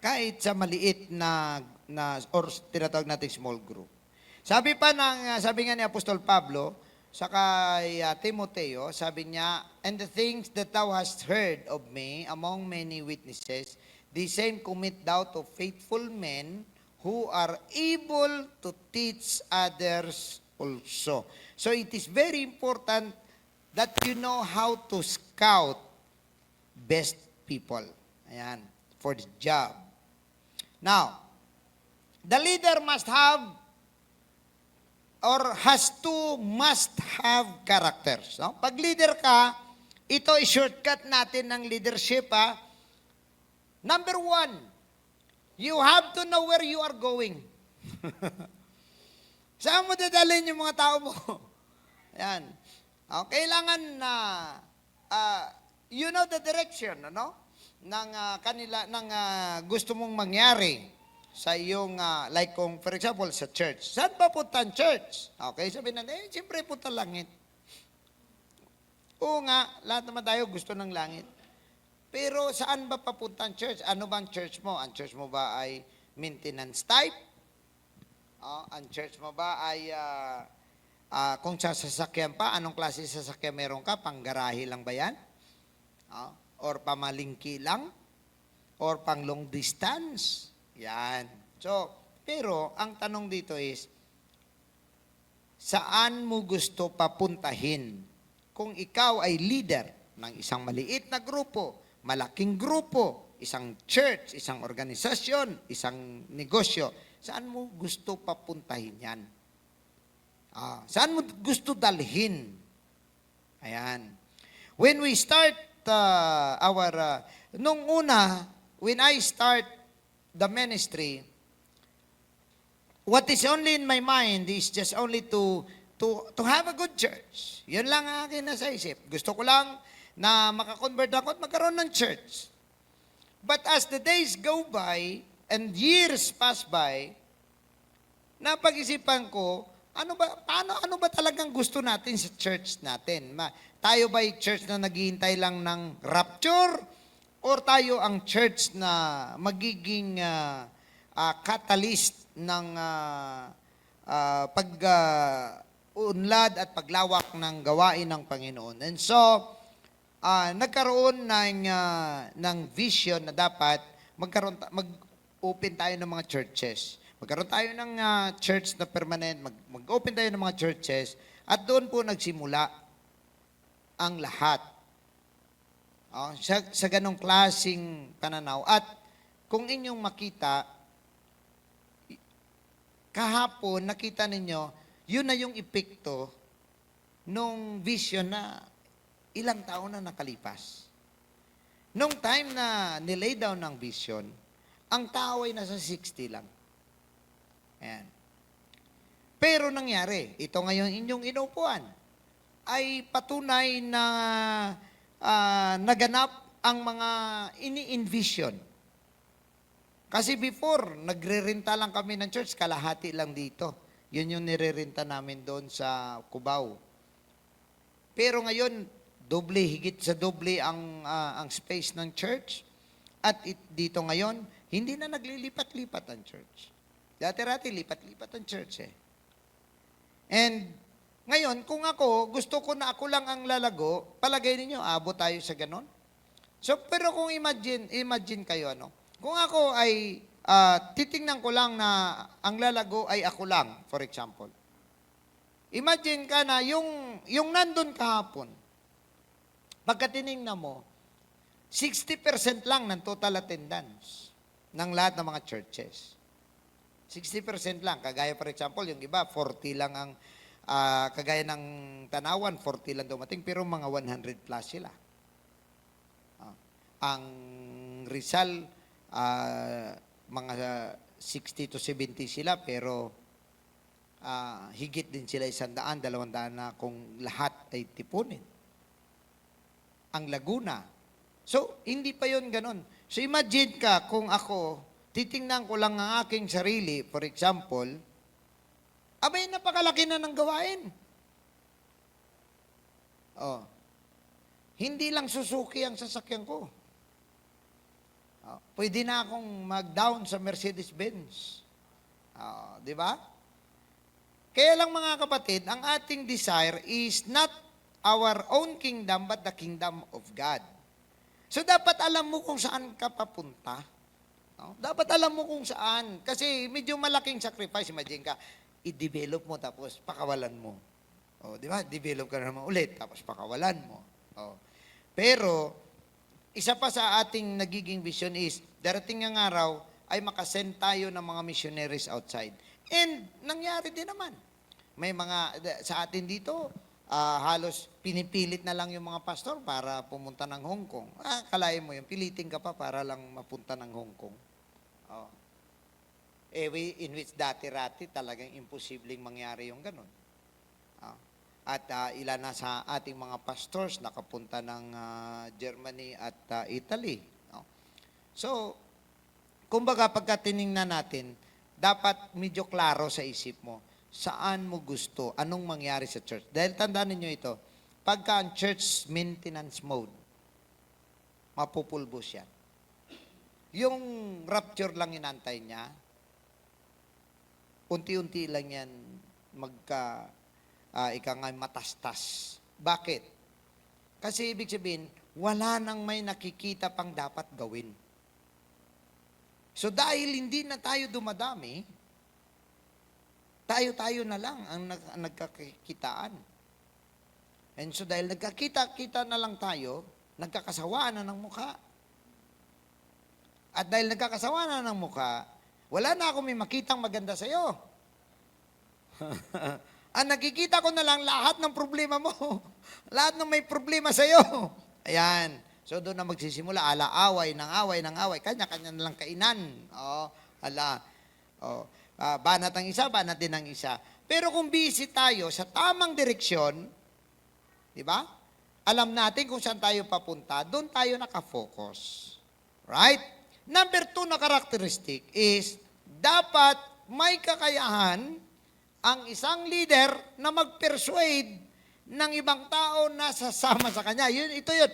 kahit sa maliit na or tinatawag nating small group. Sabi nga ni Apostol Pablo sa kay Timoteo, sabi niya, "And the things that thou hast heard of me among many witnesses, the same commit thou to faithful men who are able to teach others also." So it is very important that you know how to scout best people. Ayan, for the job. Now, the leader must have must have characters. No? Pag leader ka, ito ay shortcut natin ng leadership. Number 1, you have to know where you are going. Saan mo dadalhin yung mga tao mo? Ayan. Kailangan na you know the direction, ano? ng gusto mong mangyari sa iyong, like kung, for example, sa church. Saan ba punta ang church? Okay, sabihin na, siyempre punta langit. Oo nga, lahat naman tayo gusto ng langit. Pero saan ba papunta ang church? Ano ba ang church mo? Ang church mo ba ay maintenance type? Ang church mo ba ay, kung sa sasakyan pa, anong klase sasakyan meron ka? Panggarahe lang ba yan? Or pamalingki lang? Or pang long distance? Yan. So, pero ang tanong dito is, saan mo gusto papuntahin? Kung ikaw ay leader ng isang maliit na grupo, malaking grupo, isang church, isang organisasyon, isang negosyo, saan mo gusto papuntahin yan? Saan mo gusto dalhin? Ayan. When we start nung una, when I start the ministry, what is only in my mind is just only to have a good church. Yun lang ang akin nasa isip. Gusto ko lang na makakonvert ako at magkaroon ng church. But as the days go by and years pass by, napag-isipan ko, ano ba talagang gusto natin sa church natin? Tayo ba ay church na naghihintay lang ng rapture? Or tayo ang church na magiging catalyst ng pag-unlad at paglawak ng gawain ng Panginoon? And so, nagkaroon ng vision na dapat mag-open tayo ng mga churches. Magkaroon tayo ng church na permanent, mag-open tayo ng mga churches, at doon po nagsimula ang lahat. Sa ganong klaseng pananaw. At kung inyong makita, kahapon nakita ninyo, yun na yung epekto nung vision na ilang taon na nakalipas. Nung time na nilay down ng vision, ang tao ay nasa 60 lang. Ayan. Pero nangyari, ito ngayon inyong inupuan, ay patunay na naganap ang mga ini-envision. Kasi before, nagre-renta lang kami ng church, kalahati lang dito. Yun yung nire-renta namin doon sa Cubao. Pero ngayon, higit sa doble ang space ng church. At dito ngayon, hindi na naglilipat-lipat ang church. Dati-rati, lipat-lipat ang church eh. And ngayon, kung gusto ko na ako lang ang lalago, palagay ninyo, abot tayo sa ganon? So, pero kung imagine kayo, kung ako ay, titingnan ko lang na ang lalago ay ako lang, for example. Imagine ka na, yung nandun kahapon, pagka tinignan mo, 60% lang ng total attendance ng lahat ng mga churches. 60% lang. Kagaya, for example, yung iba, 40 lang ang kagaya ng Tanawan, 40 lang dumating, pero mga 100 plus sila. Ang Rizal, mga 60 to 70 sila, pero higit din sila 100, 200 na kung lahat ay tipunin. Ang Laguna. So, hindi pa yon ganon. So, imagine ka kung ako titingnan ko lang ang aking sarili, for example, abay, napakalaki na ng gawain. Oh. Hindi lang Suzuki ang sasakyan ko. Oh. Pwede na akong mag-down sa Mercedes-Benz. Oh, di ba? Kaya lang mga kapatid, ang ating desire is not our own kingdom, but the kingdom of God. So dapat alam mo kung saan ka papunta. No? Dapat alam mo kung saan. Kasi medyo malaking sacrifice. Imagine ka, i-develop mo tapos pakawalan mo. O, di ba? Develop ka naman ulit tapos pakawalan mo. O. Pero, isa pa sa ating nagiging vision is, darating ang araw ay makasend tayo ng mga missionaries outside. And, nangyari din naman. May mga, sa atin dito, halos pinipilit na lang yung mga pastor para pumunta ng Hong Kong. Kalahin mo yun, pilitin ka pa para lang mapunta ng Hong Kong. Oh. In which dati-rati talagang imposibleng mangyari yung ganun. At ilan na sa ating mga pastors nakapunta ng Germany at Italy. So, kumbaga pagka tiningnan natin, dapat medyo klaro sa isip mo, saan mo gusto, anong mangyari sa church. Dahil tandaan ninyo ito, pagka ang church maintenance mode, mapupulbos yan. Yung rapture lang inantay niya, unti-unti lang yan ika nga matastas. Bakit? Kasi ibig sabihin, wala nang may nakikita pang dapat gawin. So dahil hindi na tayo dumadami, tayo-tayo na lang ang nagkakitaan. And so dahil nagkakita-kita na lang tayo, nagkakasawaan na ng mukha. At dahil nagkakasawaan na ng mukha, wala na akong may makitang maganda sa'yo. Ang nakikita ko na lang lahat ng problema mo. Lahat ng may problema sa'yo. Ayan. So doon na magsisimula, away ng away. Kanya-kanya na lang kainan. Banat ang isa, banat din ang isa. Pero kung busy tayo sa tamang direksyon, di ba? Alam natin kung saan tayo papunta, doon tayo nakafocus. Right? Number 2 na characteristic is, dapat may kakayahan ang isang leader na mag-persuade ng ibang tao na sasama sa kanya. Ito yun.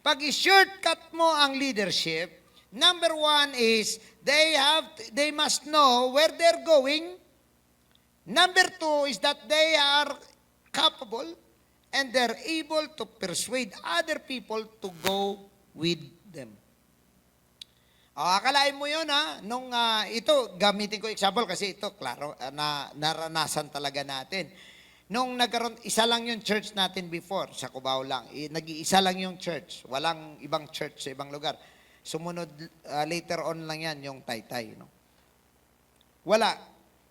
Pag i-shortcut mo ang leadership, number 1 is, they must know where they're going. Number 2 is that they are capable and they're able to persuade other people to go with them. Akalain mo yun ito, gamitin ko example kasi ito, klaro, naranasan talaga natin. Nung nagkaroon, isa lang yung church natin before, sa Cubao lang. Nag-iisa lang yung church, walang ibang church sa ibang lugar. Sumunod, later on lang yan, yung Taytay. No? Wala.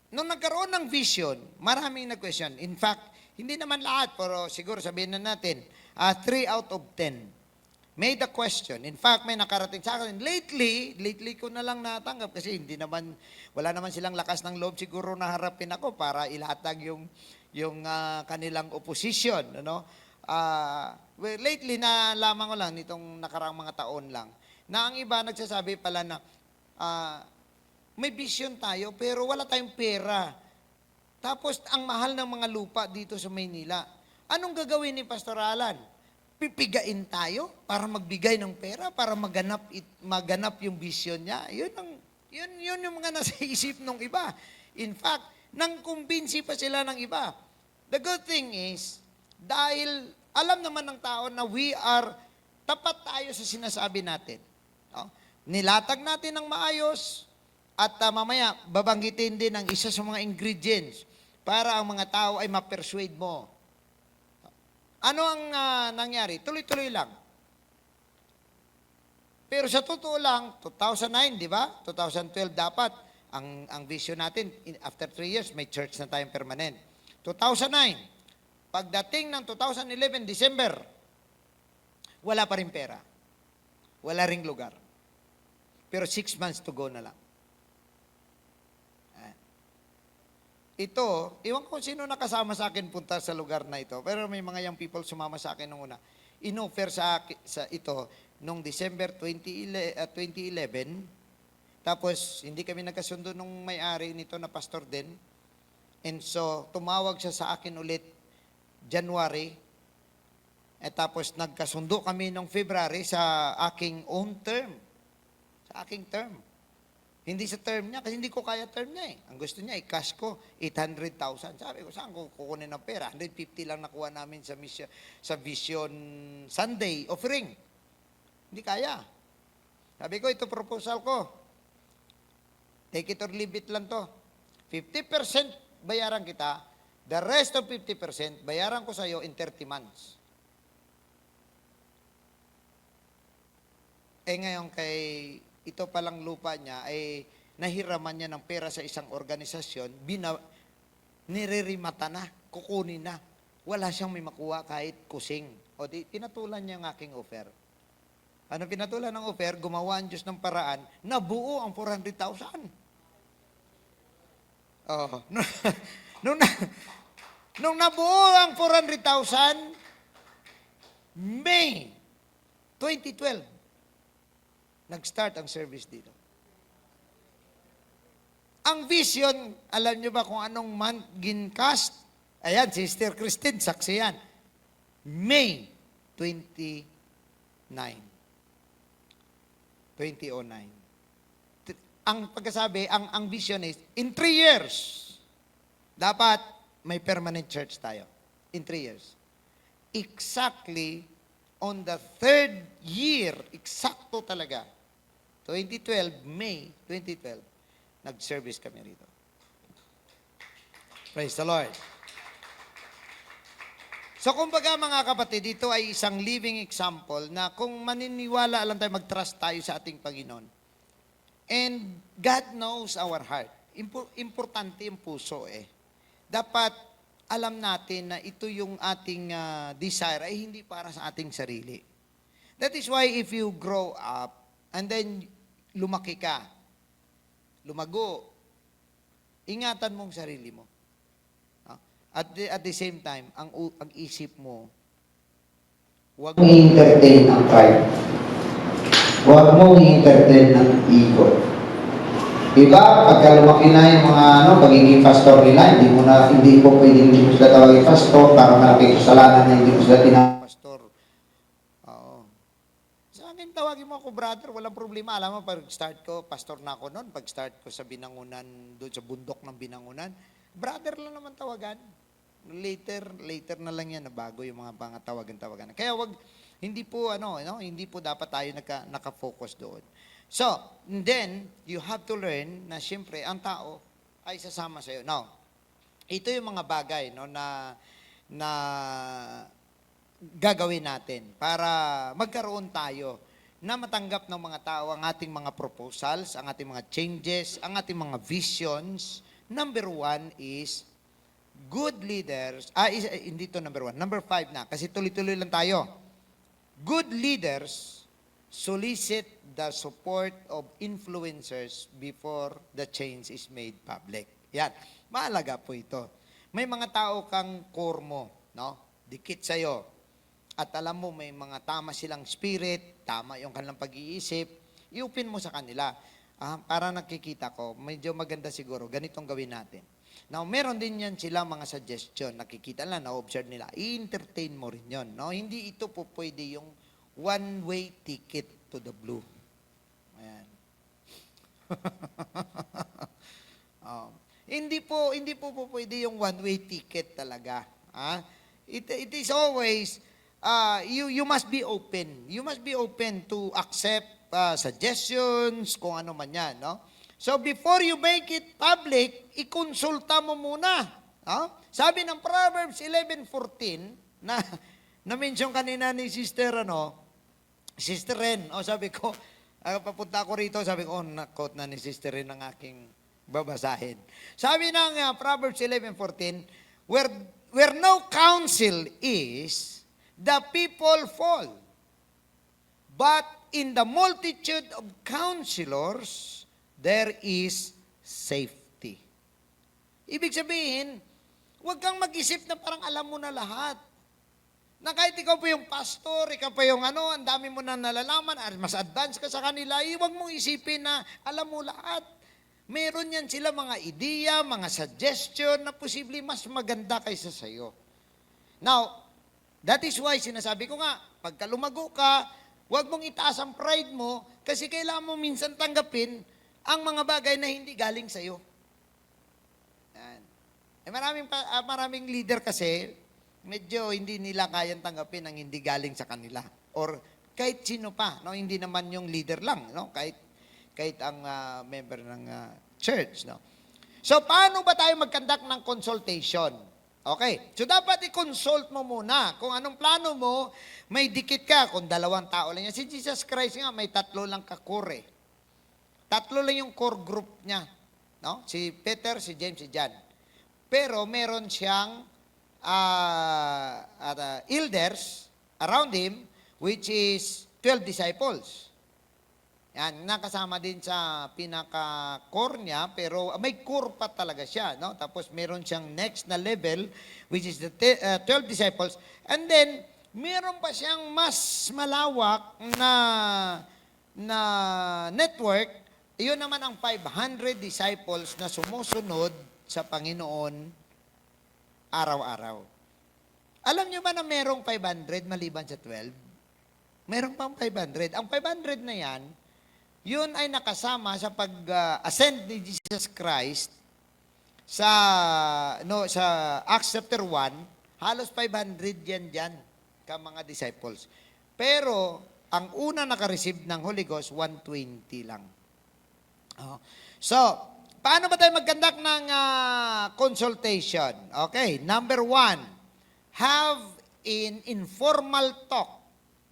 Nung nagkaroon ng vision, maraming nag-question. In fact, hindi naman lahat, pero siguro sabihin na natin, 3 out of 10. Made a question. In fact, may nakarating sa akin. Lately ko na lang natanggap kasi wala naman silang lakas ng loob siguro na harapin ako para ilatag yung kanilang opposition. Ano? Lately, nalaman ko lang nitong nakaraang mga taon lang, na ang iba nagsasabi pala na may vision tayo pero wala tayong pera. Tapos, ang mahal ng mga lupa dito sa Maynila. Anong gagawin ni Pastor Alan? Pipigain tayo para magbigay ng pera, para maganap yung vision niya. Yun yung mga nasa isip ng iba. In fact, nang kumbinsi pa sila ng iba. The good thing is, dahil alam naman ng tao na tapat tayo sa sinasabi natin. No? Nilatag natin ng maayos at mamaya babanggitin din ang isa sa mga ingredients para ang mga tao ay ma-persuade mo. Ano ang nangyari? Tuloy-tuloy lang. Pero sa totoo lang, 2009, di ba? 2012 dapat, ang vision natin, after 3 years, may church na tayong permanent. 2009, pagdating ng 2011, December, wala pa rin pera. Wala ring lugar. Pero 6 months to go na lang. Ito, iwan ko sino nakasama sa akin punta sa lugar na ito, pero may mga young people sumama sa akin nung una. In-offer sa ito, nung December 2011, Tapos, hindi kami nagkasundo nung may-ari nito na pastor din. And so, tumawag siya sa akin ulit January. At tapos, nagkasundo kami nung February sa aking own term. Sa aking term. Hindi sa term niya, kasi hindi ko kaya term niya eh. Ang gusto niya, i-cash ko, 800,000. Sabi ko, saan ko kukunin ng pera? 150 lang nakuha namin sa Vision Sunday offering. Hindi kaya. Sabi ko, ito proposal ko. Take it or leave it lang to. 50% bayaran kita, the rest of 50% bayaran ko sa iyo in 30 months. Ngayon ito palang lupa niya ay nahiraman niya ng pera sa isang organisasyon, nirerimata na, kukunin na. Wala siyang may makuha kahit kusing. O di, pinatulan niya ang aking offer. Ano pinatulan ng offer? Gumawa ang Diyos ng paraan, nabuo ang 400,000. Oh, nung nabuo ang 400,000, May 2012, nag-start ang service dito. Ang vision, alam nyo ba kung anong month gincast? Ayan, Sister Christine, saksi yan. May 2009. Ang pagkasabi, ang vision is, in 3 years, dapat may permanent church tayo. In 3 years. Exactly, on the 3rd year, eksakto talaga, 2012, May 2012, nag-service kami rito. Praise the Lord. So, kumbaga mga kapatid, ito ay isang living example na kung maniniwala lang tayo, mag-trust tayo sa ating Panginoon. And God knows our heart. Importante yung puso eh. Dapat alam natin na ito yung ating desire ay hindi para sa ating sarili. That is why if you grow up and then lumaki ka, lumago, ingatan mo ang sarili mo. At the same time, ang isip mo, huwag mo i-entertain ang pride. Huwag mo i-entertain ang ego. Diba? Pagka lumaki na yung mga pagiging pastor nila, hindi po pwedeng hindi mo sila tawagin pastor para malaki kasalanan na hindi mo sila tinawag pastor. Oo. Sa akin, tawagin mo ako brother, walang problema. Alam mo, pag start ko, pastor na ako noon, pag start ko sa Binangunan, doon sa bundok ng Binangunan, brother lang naman tawagan. Later na lang yan na bago yung mga tawagan-tawagan. Kaya hindi po dapat tayo naka-focus doon. So, then, you have to learn na siyempre, ang tao ay sasama sa'yo. Now, ito yung mga bagay na gagawin natin para magkaroon tayo na matanggap ng mga tao ang ating mga proposals, ang ating mga changes, ang ating mga visions. Number 1 is good leaders. Hindi to number 1. Number 5 na, kasi tuloy-tuloy lang tayo. Good leaders solicit the support of influencers before the change is made public. Yan. Mahalaga po ito. May mga tao kang core mo, dikit sa'yo. At alam mo, may mga tama silang spirit, tama yung kanilang pag-iisip, i-open mo sa kanila. Para nakikita ko, medyo maganda siguro, ganitong gawin natin. Now, meron din yan sila mga suggestion, nakikita lang, na-observe nila. I-entertain mo rin yun. Hindi ito po pwede yung one-way ticket to the blue. Ayan. Hindi po pwede yung one-way ticket talaga. It is always, you must be open. You must be open to accept suggestions, kung ano man yan. So before you make it public, ikonsulta mo muna. Sabi ng Proverbs 11:14, na-mention kanina ni Sister Ren, sabi ko, papunta ako rito, sabi ko, na-quote na ni Sister Ren ang aking babasahin. Sabi ng Proverbs 11:14, where no counsel is, the people fall. But in the multitude of counselors, there is safety. Ibig sabihin, huwag kang mag-isip na parang alam mo na lahat. Na kahit ikaw pa yung pastor, ikaw pa yung ang dami mo na nalalaman, mas advance ka sa kanila, huwag mong isipin na alam mo lahat. Meron yan sila mga ideya, mga suggestion na posible mas maganda kaysa sa'yo. Now, that is why sinasabi ko nga, pagka lumago ka, huwag mong itaas ang pride mo kasi kailangan mo minsan tanggapin ang mga bagay na hindi galing sa'yo. Yan. Maraming leader kasi, medyo hindi nila kayang tanggapin ang hindi galing sa kanila. Or kahit sino pa, no? Hindi naman yung leader lang, no? Kahit ang member ng church, no? So, paano ba tayo mag-conduct ng consultation? Okay. So, dapat i-consult mo muna. Kung anong plano mo, may dikit ka. Kung 2 tao lang yan. Si Jesus Christ nga, may 3 lang ka-core. 3 lang yung core group niya. No? Si Peter, si James, si John. Pero meron siyang elders around him, which is 12 disciples. Yan, nakasama din sa pinaka-core niya, pero may core pa talaga siya. No? Tapos meron siyang next na level, which is the 12 disciples. And then, meron pa siyang mas malawak na network. Iyon naman ang 500 disciples na sumusunod sa Panginoon araw-araw. Alam nyo ba na merong 500 maliban sa 12? Merong pang 500. Ang 500 na yan, yun ay nakasama sa pag-ascend ni Jesus Christ sa Acts chapter 1, halos 500 yan dyan ka mga disciples. Pero, ang una nakareceive ng Holy Ghost, 120 lang. So, paano ba tayo mag-conduct ng consultation? Okay, number 1, have an informal talk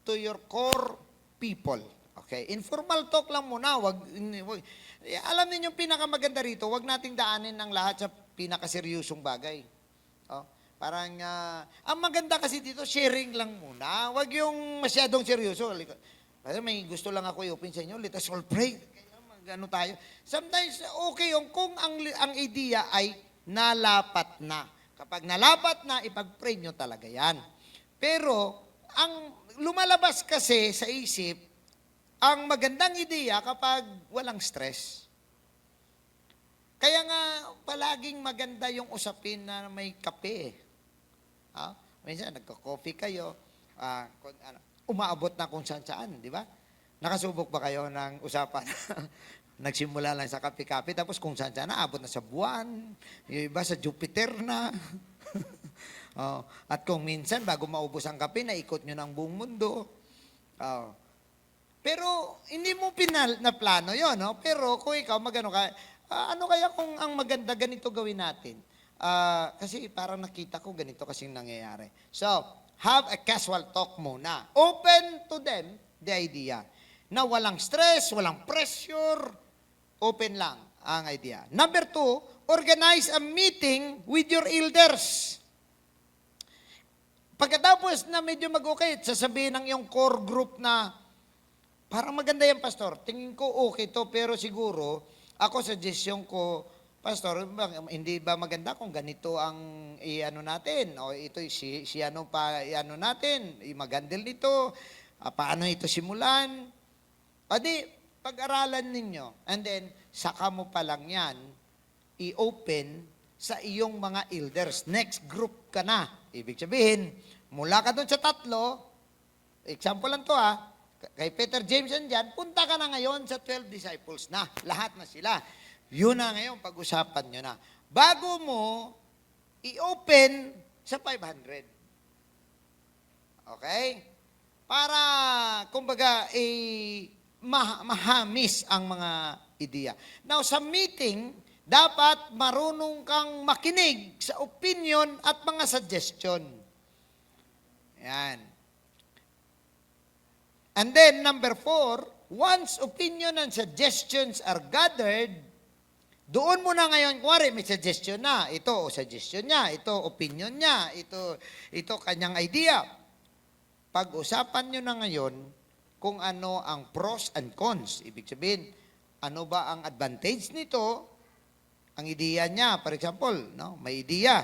to your core people. Okay, informal talk lang muna. Alam niyo yung pinakamaganda rito, wag nating daanin ang lahat sa pinakaseryosong bagay. Parang, ang maganda kasi dito, sharing lang muna. Wag yung masyadong seryoso. Kasi may gusto lang ako i-open sa inyo, let us all pray. Gano tayo. Sometimes, okay yung kung ang idea ay nalapat na. Kapag nalapat na, ipag-pray nyo talaga yan. Pero, ang lumalabas kasi sa isip, ang magandang ideya kapag walang stress. Kaya nga, palaging maganda yung usapin na may kape. Minsan, nagka-coffee kayo, umaabot na kung saan-saan, di ba? Nakasubok ba kayo ng usapan? Nagsimula lang sa kape-kape, tapos kung saan-saan, naabot na sa buwan, yung iba sa Jupiter na. At kung minsan, bago maubos ang kape, naikot nyo ng buong mundo. Pero, hindi mo na plano yun, no? Pero, kung ikaw, magano ka, ano kaya kung ang maganda, ganito gawin natin? Kasi parang nakita ko, ganito kasing nangyayari. So, have a casual talk muna. Open to them the idea. Na walang stress, walang pressure, open lang ang idea. Number 2, organize a meeting with your elders. Pagkatapos na medyo mag-okay, sasabihin ng iyong core group na, parang maganda yan, Pastor. Tingin ko okay to, pero siguro, ako suggestion ko, Pastor, hindi ba maganda kung ganito ang natin? O ito, si ano pa, natin, mag-handle nito, paano ito simulan? O di, pag-aralan ninyo. And then, saka mo pa lang yan, i-open sa iyong mga elders. Next group ka na. Ibig sabihin, mula ka doon sa 3, example lang to kay Peter, James, and John, punta ka na ngayon sa 12 disciples na. Lahat na sila. Yun na ngayon, pag-usapan nyo na. Bago mo, i-open sa 500. Okay? Para, kumbaga, mahamis ang mga ideya. Now, sa meeting, dapat marunong kang makinig sa opinion at mga suggestion. Yan. And then, number 4, once opinion and suggestions are gathered, doon mo na ngayon, kuwari, may suggestion na. Ito, suggestion niya. Ito, opinion niya. Ito kanyang idea. Pag-usapan nyo na ngayon kung ano ang pros and cons. Ibig sabihin, ano ba ang advantage nito? Ang ideya niya, for example, no? May ideya.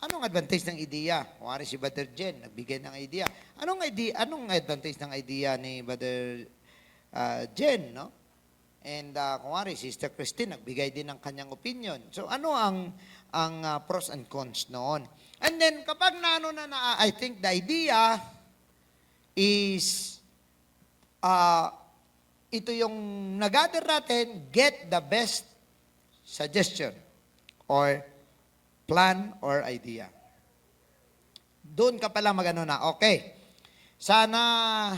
Anong advantage ng idea? Kunwari si Brother Jen, nagbigay ng idea. Anong advantage ng idea ni Brother Jen, no? And kunwari, Sister Christine, nagbigay din ng kanyang opinion. So, ano ang pros and cons noon? And then, kapag I think the idea is, ito yung nag-gather natin, get the best suggestion or plan or idea. Doon ka pala magano na, okay, sana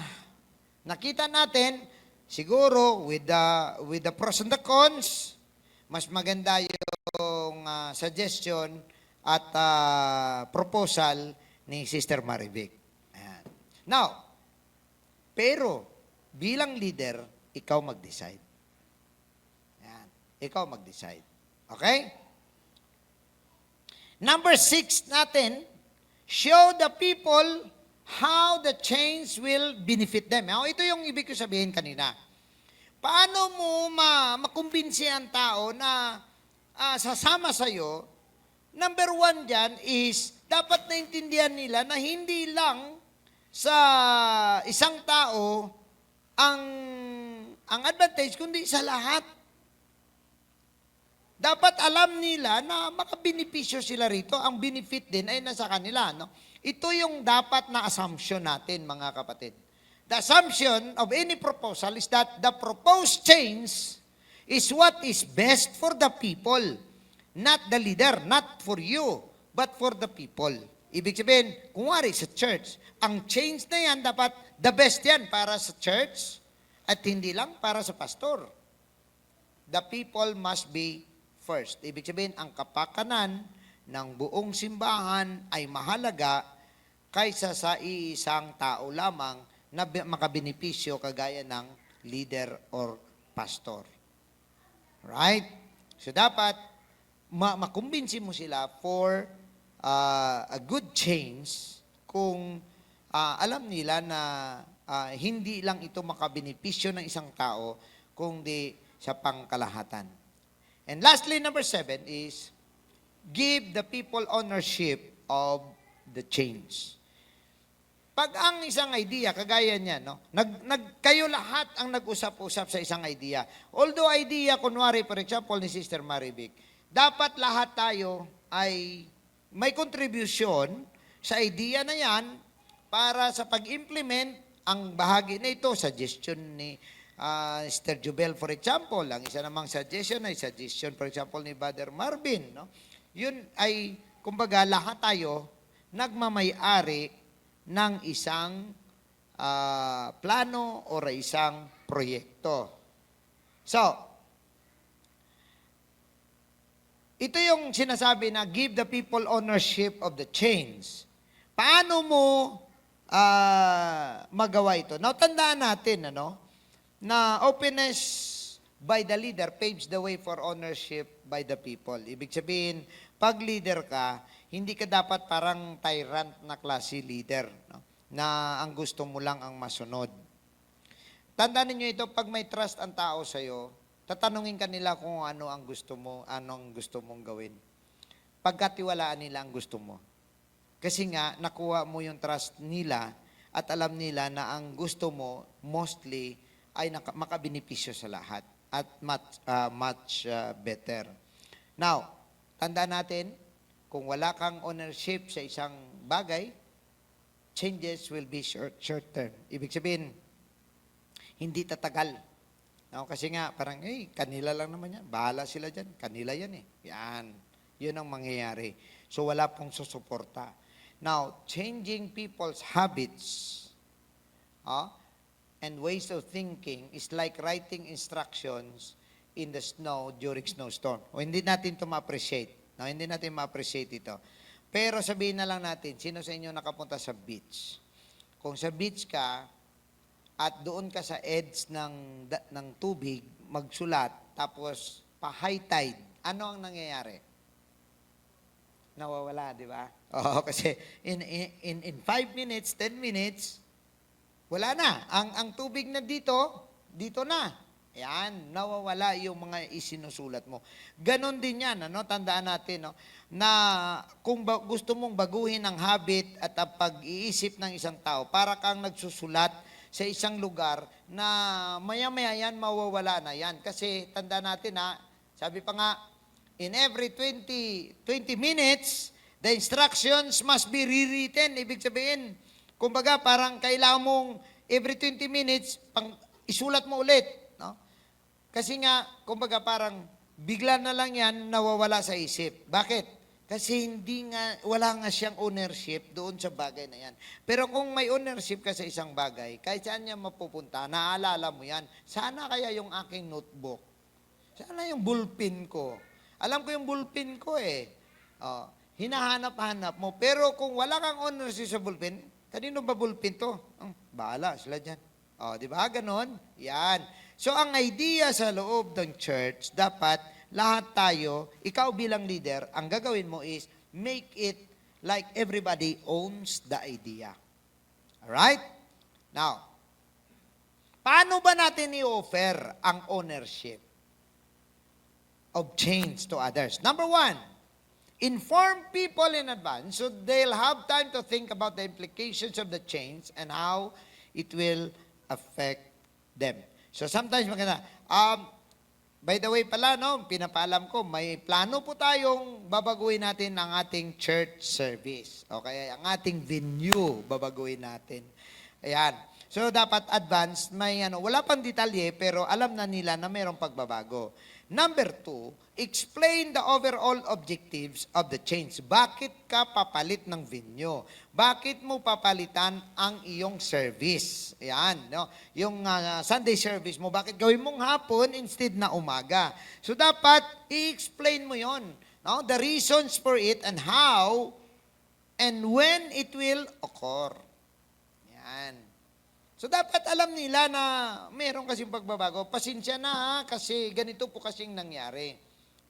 nakita natin, siguro with the pros and the cons, mas maganda yung suggestion at proposal ni Sister Marivic. Ayan. Now, pero bilang leader, ikaw mag-decide. Ayan. Ikaw mag-decide. Okay? Number 6 natin, show the people how the change will benefit them. Ito yung ibig ko sabihin kanina. Paano mo makumbinsi ang tao na sasama sa'yo? Number 1 dyan is, dapat naintindihan nila na hindi lang sa isang tao ang advantage, kundi sa lahat. Dapat alam nila na makabenepisyo sila rito. Ang benefit din ay nasa kanila. No? Ito yung dapat na assumption natin, mga kapatid. The assumption of any proposal is that the proposed change is what is best for the people. Not the leader, not for you, but for the people. Ibig sabihin, kung wari sa church, ang change na yan, dapat the best yan para sa church at hindi lang para sa pastor. The people must be first. Ibig sabihin, ang kapakanan ng buong simbahan ay mahalaga kaysa sa iisang tao lamang na makabenepisyo kagaya ng leader or pastor. Right? So dapat makumbinsi mo sila for a good change kung alam nila na hindi lang ito makabenepisyo ng isang tao kundi sa pangkalahatan. And lastly, number 7 is, give the people ownership of the change. Pag ang isang idea, kagaya niya, no? Kayo lahat ang nag-usap-usap sa isang idea. Although idea, kunwari, for example, ni Sister Marivic, dapat lahat tayo ay may contribution sa idea na yan para sa pag-implement ang bahagi na ito, suggestion ni Sister Jubel, for example. Ang isa namang suggestion ay suggestion, for example, ni Brother Marvin. No? Yun ay, kumbaga, lahat tayo nagmamay-ari ng isang plano o isang proyekto. So, ito yung sinasabi na give the people ownership of the change. Paano mo magawa ito? Now, tandaan natin, na openness by the leader paves the way for ownership by the people. Ibig sabihin, pag leader ka, hindi ka dapat parang tyrant na klase leader, no? Na ang gusto mo lang ang masunod. Tandaan niyo ito, pag may trust ang tao sa'yo, tatanungin ka nila kung ano ang gusto mo, anong gusto mong gawin. Pagkatiwalaan nila ang gusto mo. Kasi nga, nakuha mo yung trust nila at alam nila na ang gusto mo mostly ay makabenepisyo sa lahat at much better. Now, tandaan natin, kung wala kang ownership sa isang bagay, changes will be short term. Ibig sabihin, hindi tatagal. No, kasi nga, parang, kanila lang naman yan. Bahala sila dyan. Kanila yan eh. Yan. Yun ang mangyayari. So, wala pong susuporta. Now, changing people's habits, and ways of thinking is like writing instructions in the snow during snowstorm. O hindi natin ito ma-appreciate. No, hindi natin ma-appreciate ito. Pero sabihin na lang natin, sino sa inyo nakapunta sa beach? Kung sa beach ka, at doon ka sa edge ng tubig, magsulat, tapos pa-high tide, ano ang nangyayari? Nawawala, di ba? Oo, kasi in 5 minutes, 10 minutes, wala na. Ang tubig na dito na. Yan, nawawala yung mga isinusulat mo. Ganon din yan, ano? Tandaan natin, no? Na kung gusto mong baguhin ang habit at ang pag-iisip ng isang tao, para kang nagsusulat sa isang lugar na maya-maya yan, mawawala na yan. Kasi tandaan natin, ha? Sabi pa nga, in every 20 minutes, the instructions must be rewritten. Ibig sabihin, kumbaga parang kailangan mong every 20 minutes, isulat mo ulit. No? Kasi nga, kumbaga parang bigla na lang yan nawawala sa isip. Bakit? Kasi wala nga siyang ownership doon sa bagay na yan. Pero kung may ownership ka sa isang bagay, kahit saan niya mapupunta, naaalala mo yan. Sana kaya yung aking notebook? Sana yung bullpen ko? Alam ko yung bullpen ko eh. Oh, hinahanap-hanap mo. Pero kung wala kang ownership sa bullpen, kanino ba bullpen to? Bahala sila dyan. Oh, di ba? Ganon? Yan. So, ang idea sa loob ng church, dapat lahat tayo, ikaw bilang leader, ang gagawin mo is make it like everybody owns the idea. Alright? Now, paano ba natin i-offer ang ownership of change to others? Number one, inform people in advance so they'll have time to think about the implications of the change and how it will affect them. So sometimes maganda. By the way pala, no, pinapaalam ko, may plano po tayong babaguhin natin ang ating church service. Okay, ang ating venue babaguhin natin. Ayan. So dapat advance, may wala pang detalye pero alam na nila na mayroong pagbabago. Number 2, explain the overall objectives of the change. Bakit ka papalit ng venue? Bakit mo papalitan ang iyong service? Ayan, no? Yung Sunday service mo, bakit gawin mong hapon instead na umaga? So dapat i-explain mo yon, no? The reasons for it and how and when it will occur. Yan. So dapat alam nila na meron kasing pagbabago. Pasensya na ha, kasi ganito po kasing nangyari.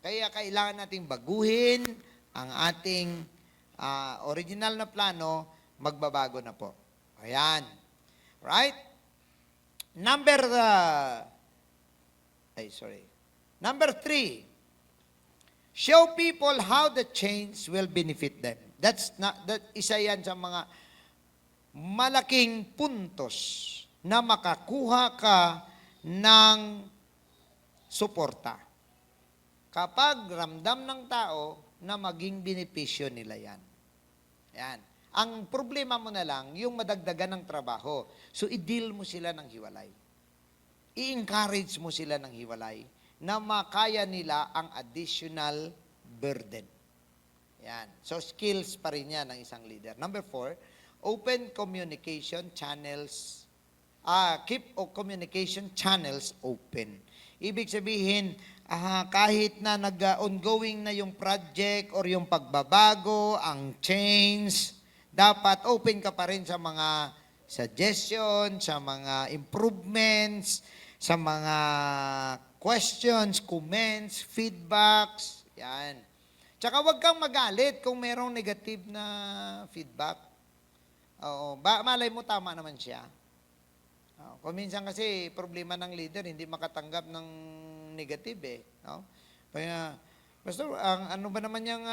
Kaya kailangan nating baguhin ang ating original na plano, magbabago na po. Ayan. Right? Number 3, show people how the change will benefit them. Isa yan sa mga malaking puntos na makakuha ka ng suporta. Kapag ramdam ng tao na maging benepisyo nila yan. Yan. Ang problema mo na lang, yung madagdagan ng trabaho. So, i-deal mo sila ng hiwalay. I-encourage mo sila ng hiwalay na makaya nila ang additional burden. Yan. So, skills pa rin yan ng isang leader. Number 4, open communication channels. Keep communication channels open. Ibig sabihin, kahit na nag-ongoing na yung project or yung pagbabago, ang change, dapat open ka pa rin sa mga suggestions, sa mga improvements, sa mga questions, comments, feedbacks. Yan. Tsaka huwag kang magalit kung merong negative na feedback. Oo, malay mo tama naman siya. Kung minsan kasi problema ng leader, hindi makatanggap ng negative eh. No? Kaya, basta, ano ba naman yung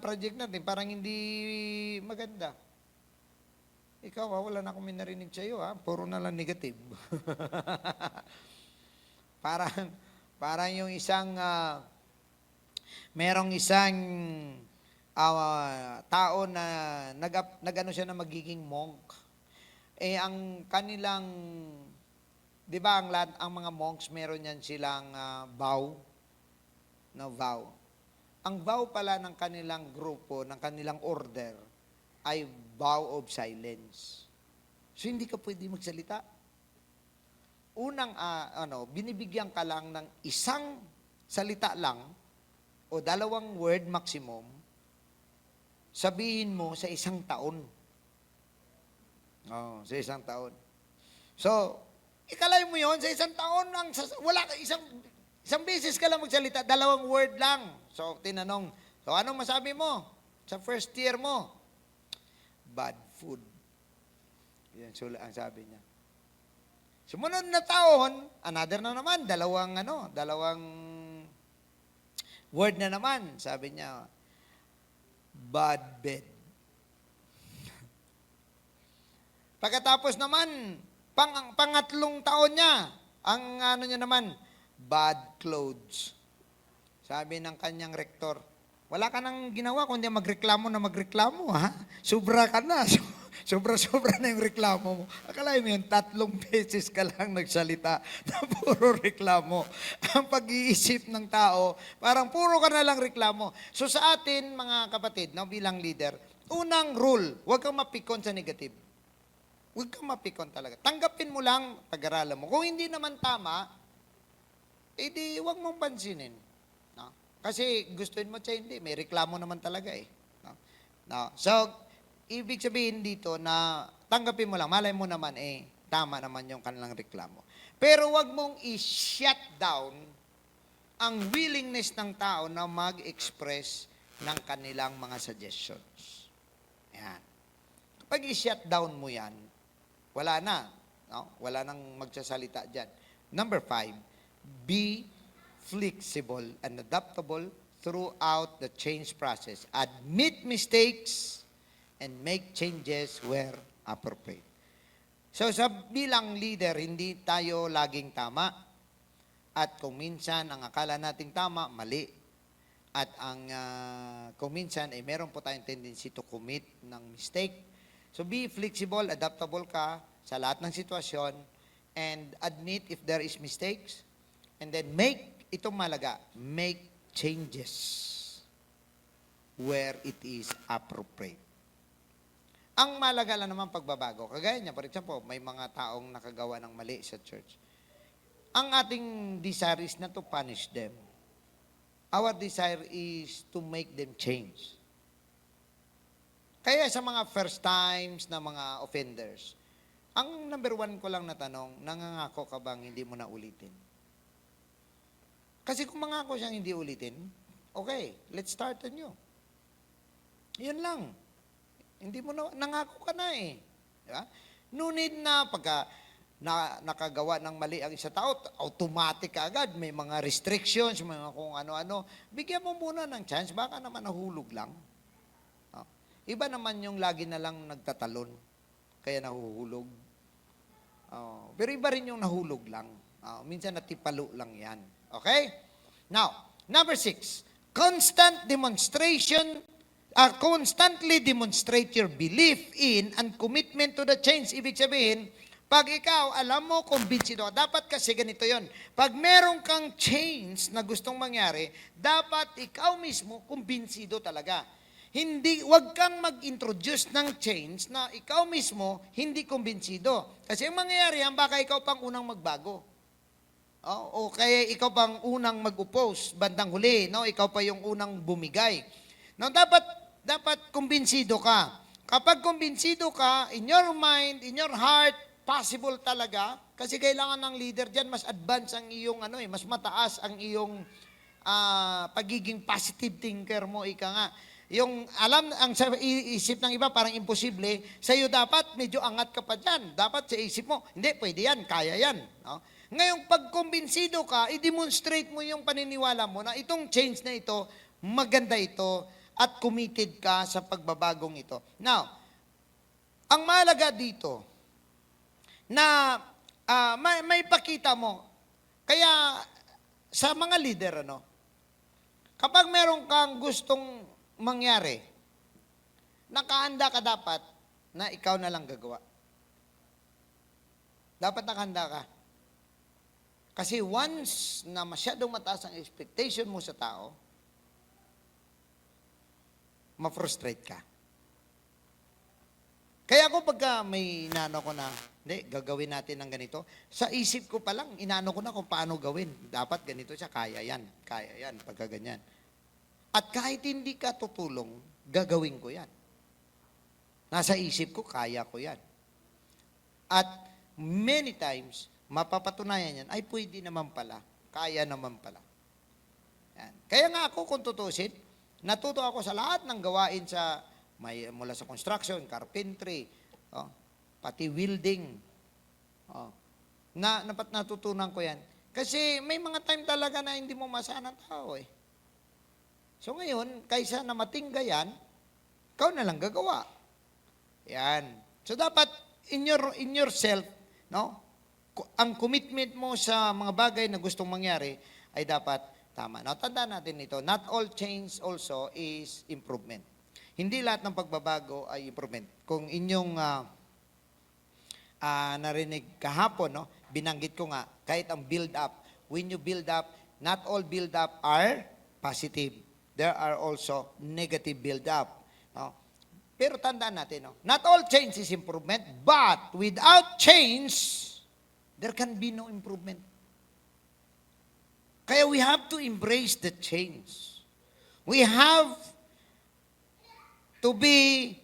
project natin? Parang hindi maganda. Ikaw, wala na akong narinig sa'yo, puro na lang negative. parang yung isang, merong isang tao na nag-ano siya na magiging monk. Ang kanilang, di ba, ang mga monks, meron yan silang vow. No, vow. Ang vow pala ng kanilang grupo, ng kanilang order, ay vow of silence. So, hindi ka pwede magsalita. Unang, binibigyan ka lang ng isang salita lang, o 2 word maximum, sabihin mo sa isang taon. Sa isang taon. So, ikalay mo yon sa isang taon, wala ka isang beses ka lang magsalita, 2 word lang. So, tinanong, so anong masabi mo sa first year mo? Bad food. Yan ang sabi niya. Sumunod na taon, another na naman, dalawang word na naman. Sabi niya, bad bed. Pagkatapos naman, pangatlong taon niya, ang niya naman, bad clothes. Sabi ng kanyang rektor, wala ka nang ginawa kundi magreklamo na magreklamo, ha? Sobra ka na. Sobra-sobra na yung reklamo mo. Akalain mo yun, 3 beses ka lang nagsalita na puro reklamo. Ang pag-iisip ng tao, parang puro ka na lang reklamo. So sa atin, mga kapatid, no, bilang leader, unang rule, huwag kang mapikon sa negative. Huwag kang mapikon talaga. Tanggapin mo lang, pag-aralan mo. Kung hindi naman tama, edi huwag mong pansinin. No? Kasi gustuin mo siya, hindi. May reklamo naman talaga eh. No? No? So, ibig sabihin dito na tanggapin mo lang, malay mo naman tama naman yung kanilang reklamo. Pero wag mong i-shut down ang willingness ng tao na mag-express ng kanilang mga suggestions. Yan. Kapag i-shut down mo yan, wala na. No? Wala nang magsasalita dyan. Number 5, be flexible and adaptable throughout the change process. Admit mistakes and make changes where appropriate. So sa bilang leader, hindi tayo laging tama. At kung minsan ang akala nating tama, mali. At kung minsan meron po tayong tendency to commit ng mistake. So be flexible, adaptable ka sa lahat ng sitwasyon and admit if there is mistakes and then itong malaga, make changes where it is appropriate. Ang malaga lang naman pagbabago. Kagaya niya, for example, may mga taong nakagawa ng mali sa church. Ang ating desire is not to punish them. Our desire is to make them change. Kaya sa mga first times na mga offenders, ang number 1 ko lang na tanong, nangangako ka bang hindi mo na ulitin? Kasi kung mangako siyang hindi ulitin, okay, let's start anew. Yun lang. Hindi mo na, nangako ka na eh. Diba? No need na pagka nakagawa ng mali ang isa tao, automatic ka agad, may mga restrictions, may mga kung ano-ano. Bigyan mo muna ng chance, baka naman nahulog lang. Iba naman yung lagi na lang nagtatalon, kaya nahuhulog. Pero iba rin yung nahulog lang. Minsan natipalo lang yan. Okay? Now, number 6, constantly demonstrate your belief in and commitment to the change. Ibig sabihin, pag ikaw, alam mo, kumbinsido, dapat kasi ganito yon. Pag meron kang change na gustong mangyari, dapat ikaw mismo kumbinsido talaga. Wag kang mag-introduce ng change na ikaw mismo hindi kumbinsido. Kasi ang mangyayari yan, baka ikaw pang unang magbago. O kaya ikaw pang unang mag-oppose, bandang huli, no? Ikaw pa yung unang bumigay. Now, dapat kumbinsido ka. Kapag kumbinsido ka, in your mind, in your heart, possible talaga, kasi kailangan ng leader dyan, mas advance ang iyong, mas mataas ang iyong pagiging positive thinker mo, ika nga. Yung ang sa isip ng iba parang imposible, sa iyo dapat medyo angat ka pa dyan. Dapat sa isip mo, hindi, pwede yan, kaya yan. No? Ngayong pag kumbinsido ka, i-demonstrate mo yung paniniwala mo na itong change na ito, maganda ito, at committed ka sa pagbabagong ito. Now, ang mahalaga dito, na may pakita mo, kaya sa mga leader, kapag meron kang gustong mangyari, nakahanda ka dapat na ikaw na lang gagawa. Dapat nakahanda ka. Kasi once na masyadong mataas ang expectation mo sa tao, ma-frustrate ka. Kaya ako pagka may inano ko na, hindi, gagawin natin ng ganito, sa isip ko pa lang, inano ko na kung paano gawin. Dapat ganito siya, kaya yan, pagka ganyan. At kahit hindi ka tutulong, gagawin ko yan. Nasa isip ko, kaya ko yan. At many times, mapapatunayan yan, ay pwede naman pala, kaya naman pala. Yan. Kaya nga ako, kung tutusin, natuto ako sa lahat ng gawain mula sa construction, carpentry, pati welding. natutunan ko yan. Kasi may mga time talaga na hindi mo masahan ang tao eh. So ngayon, kaysa na matingga yan, ikaw na lang gagawa. Yan. So dapat in yourself, no? Ang commitment mo sa mga bagay na gustong mangyari ay dapat tama. Now, tandaan natin ito, not all change also is improvement. Hindi lahat ng pagbabago ay improvement. Kung inyong narinig kahapon, no? Binanggit ko nga, kahit ang build up, when you build up, not all build up are positive. There are also negative build up. No? Pero tandaan natin, no? Not all change is improvement, but without change, there can be no improvement. Kaya we have to embrace the change. We have to be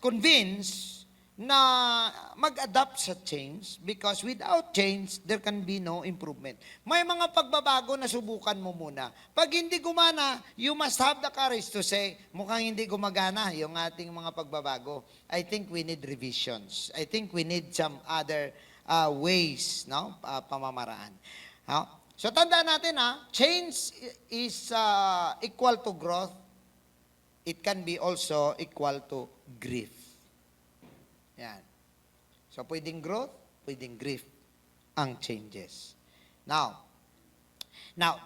convinced na mag-adapt sa change because without change, there can be no improvement. May mga pagbabago na subukan mo muna. Pag hindi gumana, you must have the courage to say, mukhang hindi gumagana yung ating mga pagbabago. I think we need revisions. I think we need some other ways, no? Pamamaraan. So tandaan natin, change is equal to growth. It can be also equal to grief. Yan. So, pwedeng growth, pwedeng grief ang changes. Now,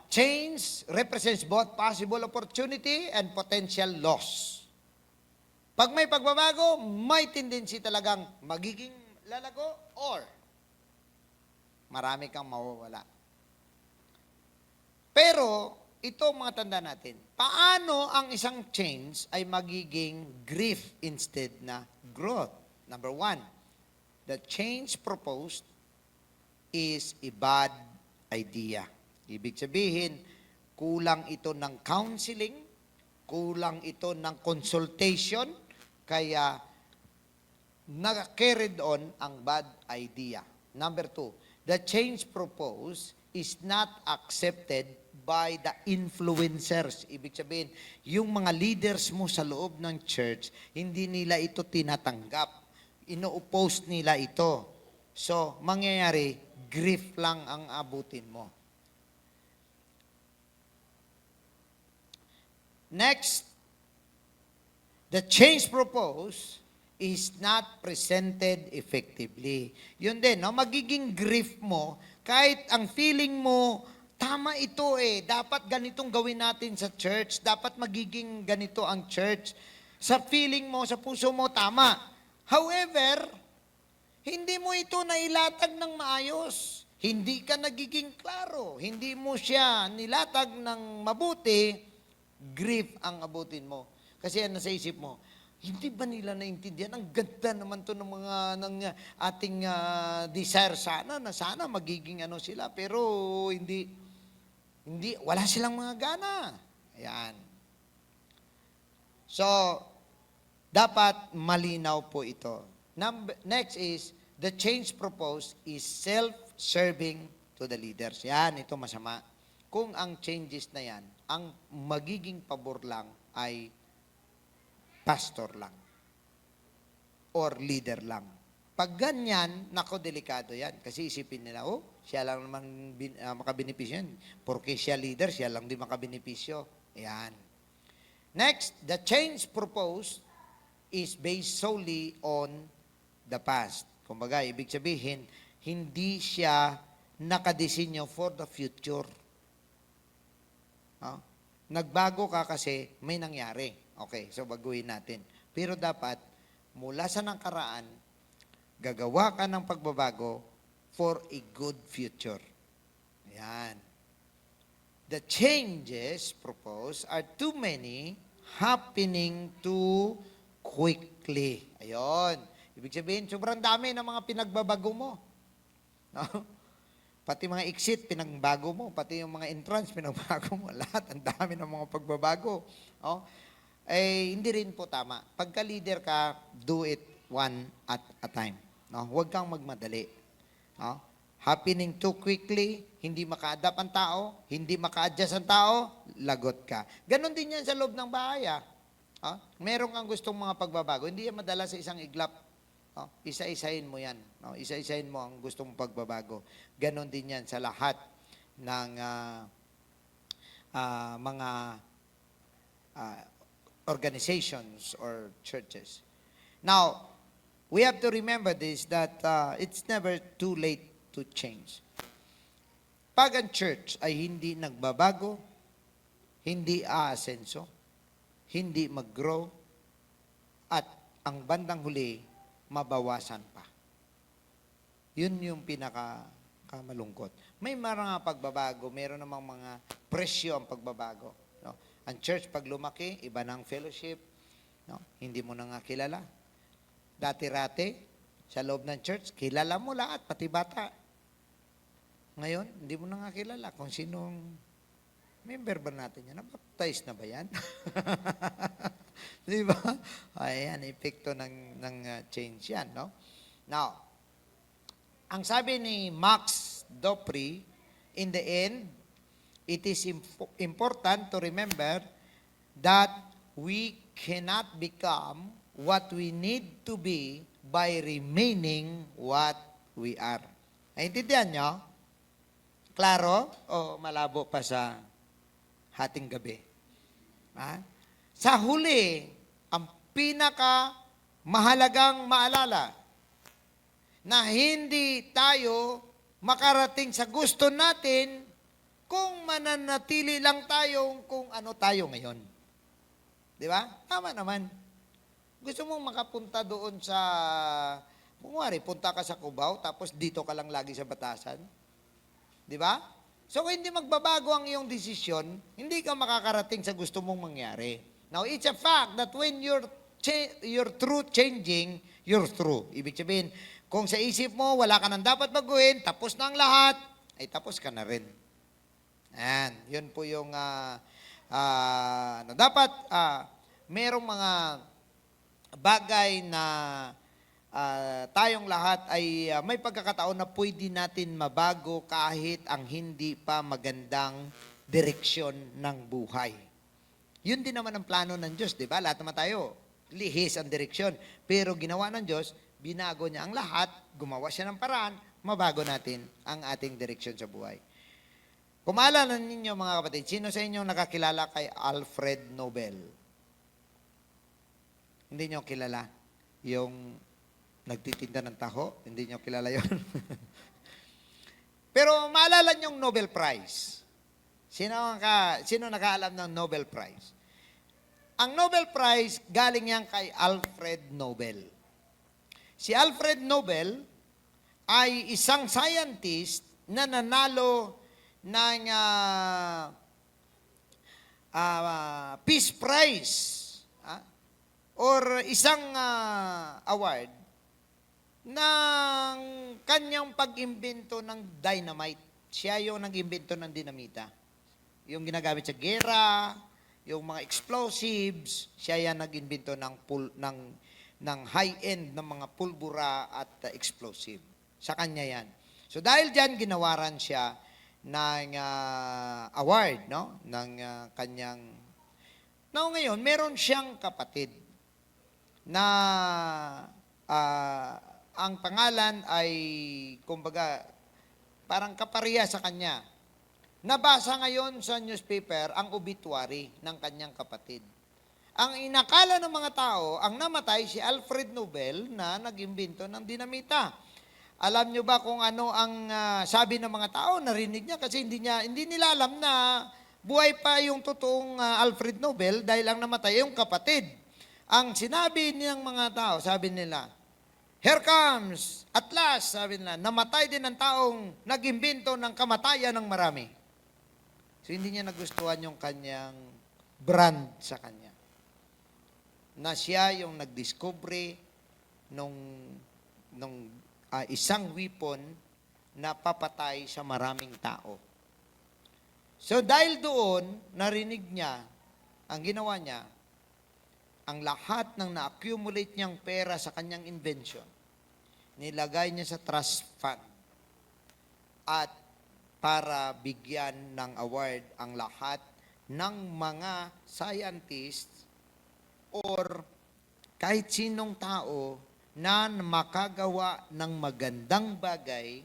change represents both possible opportunity and potential loss. Pag may pagbabago, may tendency talagang magiging lalago or marami kang mawawala. Pero, ito mga tanda natin, paano ang isang change ay magiging grief instead na growth? Number one, the change proposed is a bad idea. Ibig sabihin, kulang ito ng counseling, kulang ito ng consultation, kaya naka-carried on ang bad idea. Number two, the change proposed is not accepted by the influencers. Ibig sabihin, yung mga leaders mo sa loob ng church, hindi nila ito tinatanggap. Ino-oppose nila ito. So, mangyayari, grief lang ang abutin mo. Next, the change proposed is not presented effectively. Yun din, no? Magiging grief mo, kahit ang feeling mo, tama ito dapat ganitong gawin natin sa church, dapat magiging ganito ang church. Sa feeling mo, sa puso mo, tama. However, hindi mo ito nailatag ng maayos. Hindi ka nagiging klaro. Hindi mo siya nilatag ng mabuti, grief ang abutin mo. Kasi yan nasa isip mo, hindi ba nila naintindihan? Ang ganda naman to ng mga ng ating desire sana magiging sila, pero hindi wala silang mga gana. Ayan. So, dapat malinaw po ito. Next is, the change proposed is self-serving to the leaders. Yan, ito masama. Kung ang changes na yan, ang magiging pabor lang ay pastor lang or leader lang. Pag ganyan, nako, delikado yan. Kasi isipin nila, siya lang naman makabenepisyo yan. Porque siya leader, siya lang di makabenepisyo. Yan. Next, the change proposed is based solely on the past. Kumbaga, ibig sabihin, hindi siya nakadesinyo for the future. Nagbago ka kasi may nangyari. Okay, so baguhin natin. Pero dapat, mula sa nakaraan, gagawa ka ng pagbabago for a good future. Ayan. The changes proposed are too many, happening too quickly. Ayun. Ibig sabihin, sobrang dami ng mga pinagbabago mo. No? Pati mga exit, pinagbago mo. Pati yung mga entrance, pinagbago mo. Lahat, ang dami ng mga pagbabago. Hindi rin po tama. Pagka leader ka, do it one at a time. No? Huwag kang magmadali. No? Happening too quickly, hindi maka-adapt ang tao, hindi maka-adjust ang tao, lagot ka. Ganon din yan sa loob ng bahay. Meron kang gustong mga pagbabago, hindi yan madala sa isang iglap. No? Isa-isahin mo yan. No? Isa-isahin mo ang gusto mong pagbabago. Ganon din yan sa lahat ng mga uh, organizations or churches. Now, we have to remember this, that it's never too late to change. Pag ang church ay hindi nagbabago, hindi aasenso, hindi mag-grow, at ang bandang huli, mabawasan pa. Yun yung pinaka-malungkot. May mga pagbabago, meron namang mga presyo ang pagbabago. No? Ang church, pag lumaki, iba ng fellowship, no? Hindi mo na nga kilala. Dati-rati, sa loob ng church, kilala mo lahat, pati bata. Ngayon, hindi mo na nga kilala kung sinong member ba natin yan. Nabaptize na ba yan? Di ba? Ayan, epekto ng change yan, no? Now, ang sabi ni Max Dopri, in the end, it is important to remember that we cannot become what we need to be by remaining what we are. Naintindihan nyo? Klaro o malabo pa sa hating gabi? Ha? Sa huli, ang pinaka mahalagang maalala na hindi tayo makarating sa gusto natin kung mananatili lang tayo kung ano tayo ngayon. Di ba? Tama naman. Gusto mong makapunta doon sa, kung punta ka sa Cubao, tapos dito ka lang lagi sa Batasan. Di ba? So, kung hindi magbabago ang iyong desisyon, hindi ka makakarating sa gusto mong mangyari. Now, it's a fact that when you're through changing, you're through. Ibig sabihin, kung sa isip mo, wala ka nang dapat baguhin, tapos na ang lahat, ay tapos ka na rin. Ayan, yun po yung dapat merong mga bagay na tayong lahat ay may pagkakataon na pwede natin mabago kahit ang hindi pa magandang direksyon ng buhay. Yun din naman ang plano ng Diyos, di ba? Lahat naman tayo, lihis ang direksyon. Pero ginawa ng Diyos, binago niya ang lahat, gumawa siya ng paraan, mabago natin ang ating direksyon sa buhay. Kung maalala ninyo mga kapatid, sino sa inyo nakakilala kay Alfred Nobel? Hindi nyo kilala? Yung nagtitinda ng taho? Hindi nyo kilala yon? Pero maalala nyo yung Nobel Prize. Sino nakaalam ng Nobel Prize? Ang Nobel Prize galing yan kay Alfred Nobel. Si Alfred Nobel ay isang scientist na nanalo ng Peace Prize or isang award ng kanyang pag-imbento ng dynamite. Siya yung nag-imbento ng dinamita. Yung ginagamit sa gera, yung mga explosives, siya yan nag-imbento ng high-end ng mga pulbura at explosive. Sa kanya yan. So dahil dyan, ginawaran siya ng award, no? Ng kanyang... Now ngayon, meron siyang kapatid na ang pangalan ay, kumbaga, parang kapareha sa kanya. Nabasa ngayon sa newspaper ang obituary ng kanyang kapatid. Ang inakala ng mga tao, ang namatay si Alfred Nobel na nag-imbento ng dinamita. Alam nyo ba kung ano ang sabi ng mga tao? Narinig niya kasi hindi nila alam na buhay pa yung totoong Alfred Nobel dahil ang namatay yung kapatid. Ang sinabi niyang mga tao, sabi nila, "Here comes, at last," sabi nila, namatay din ang taong nag-imbento ng kamatayan ng marami. So hindi niya nagustuhan yung kanyang brand sa kanya. Na siya yung nagdiscovery nung isang weapon na papatay sa maraming tao. So dahil doon, narinig niya, ang ginawa niya, ang lahat ng na-accumulate niyang pera sa kanyang invention, nilagay niya sa trust fund at para bigyan ng award ang lahat ng mga scientists or kahit sinong tao na makagawa ng magandang bagay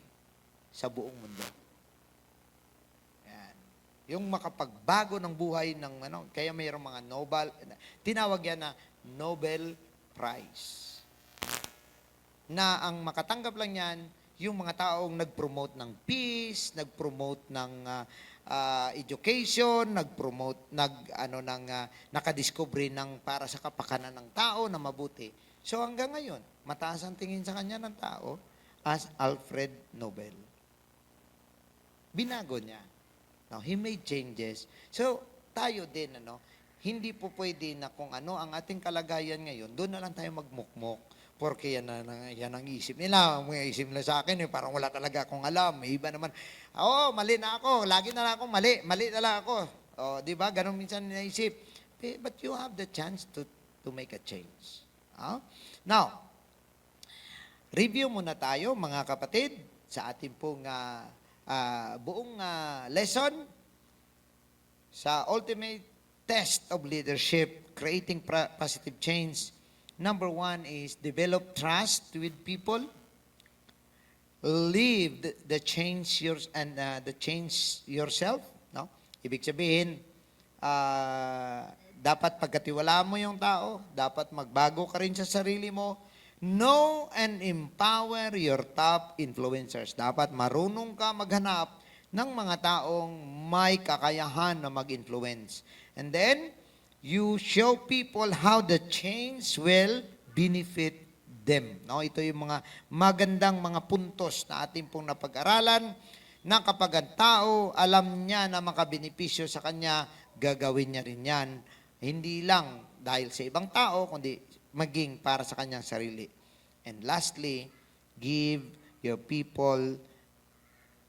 sa buong mundo. Yan. Yung makapagbago ng buhay ng kaya mayroong mga Nobel, tinawag yan na Nobel Prize. Na ang makatanggap lang yan, yung mga taong nag-promote ng peace, nag-promote ng education, nakadiscovery ng para sa kapakanan ng tao na mabuti. So hanggang ngayon, mataas ang tingin sa kanya ng tao as Alfred Nobel. Binago niya. Now, he made changes. So, tayo din, hindi po pwede na kung ano ang ating kalagayan ngayon, doon na lang tayo magmukmok. Porque yan ang isip nila. Ang isip nila sa akin, parang wala talaga akong alam. May iba naman, mali na ako. Lagi na lang ako mali. Mali na lang ako. Di ba? Ganun minsan naisip. But you have the chance to make a change. Now, review muna tayo, mga kapatid, sa ating pong buong lesson sa ultimate test of leadership, creating positive change. Number 1 is develop trust with people. Live the change the change yourself. No? Ibig sabihin, dapat pagkatiwalaan mo yung tao, dapat magbago ka rin sa sarili mo. Know and empower your top influencers. Dapat marunong ka maghanap ng mga taong may kakayahan na mag-influence. And then, you show people how the change will benefit them. No, ito yung mga magandang mga puntos na ating pong napag-aralan na kapag ang tao alam niya na makabenepisyo sa kanya, gagawin niya rin yan. Hindi lang dahil sa ibang tao, kundi maging para sa kanyang sarili. And lastly, give your people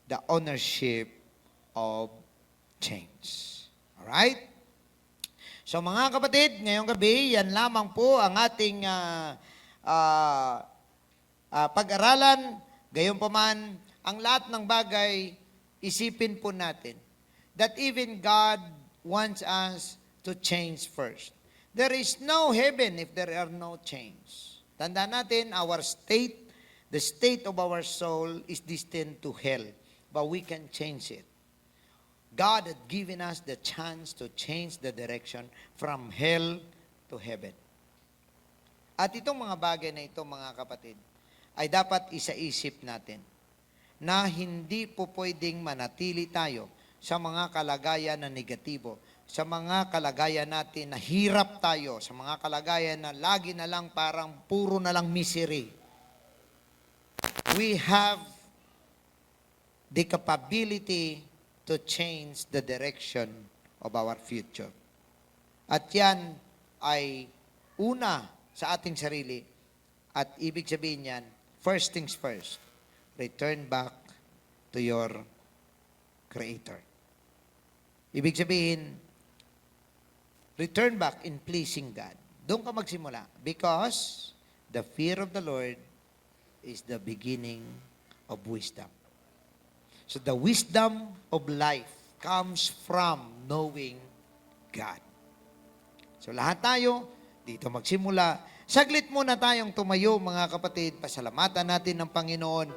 the ownership of change. Alright? So mga kapatid, ngayong gabi, yan lamang po ang ating pag-aralan. Gayunpaman, ang lahat ng bagay, isipin po natin that even God wants us to change first. There is no heaven if there are no change. Tandaan natin, our state, the state of our soul is destined to hell. But we can change it. God had given us the chance to change the direction from hell to heaven. At itong mga bagay na ito, mga kapatid, ay dapat isaisip natin na hindi po pwedeng manatili tayo sa mga kalagayan na negatibo, sa mga kalagayan natin na hirap tayo, sa mga kalagayan na lagi na lang parang puro na lang misery. We have the capability to change the direction of our future. At yan ay una sa ating sarili at ibig sabihin yan, first things first, return back to your Creator. Ibig sabihin, return back in pleasing God. Doon ka magsimula because the fear of the Lord is the beginning of wisdom. So the wisdom of life comes from knowing God. So lahat tayo, dito magsimula. Saglit muna tayong tumayo, mga kapatid. Pasalamatan natin ng Panginoon.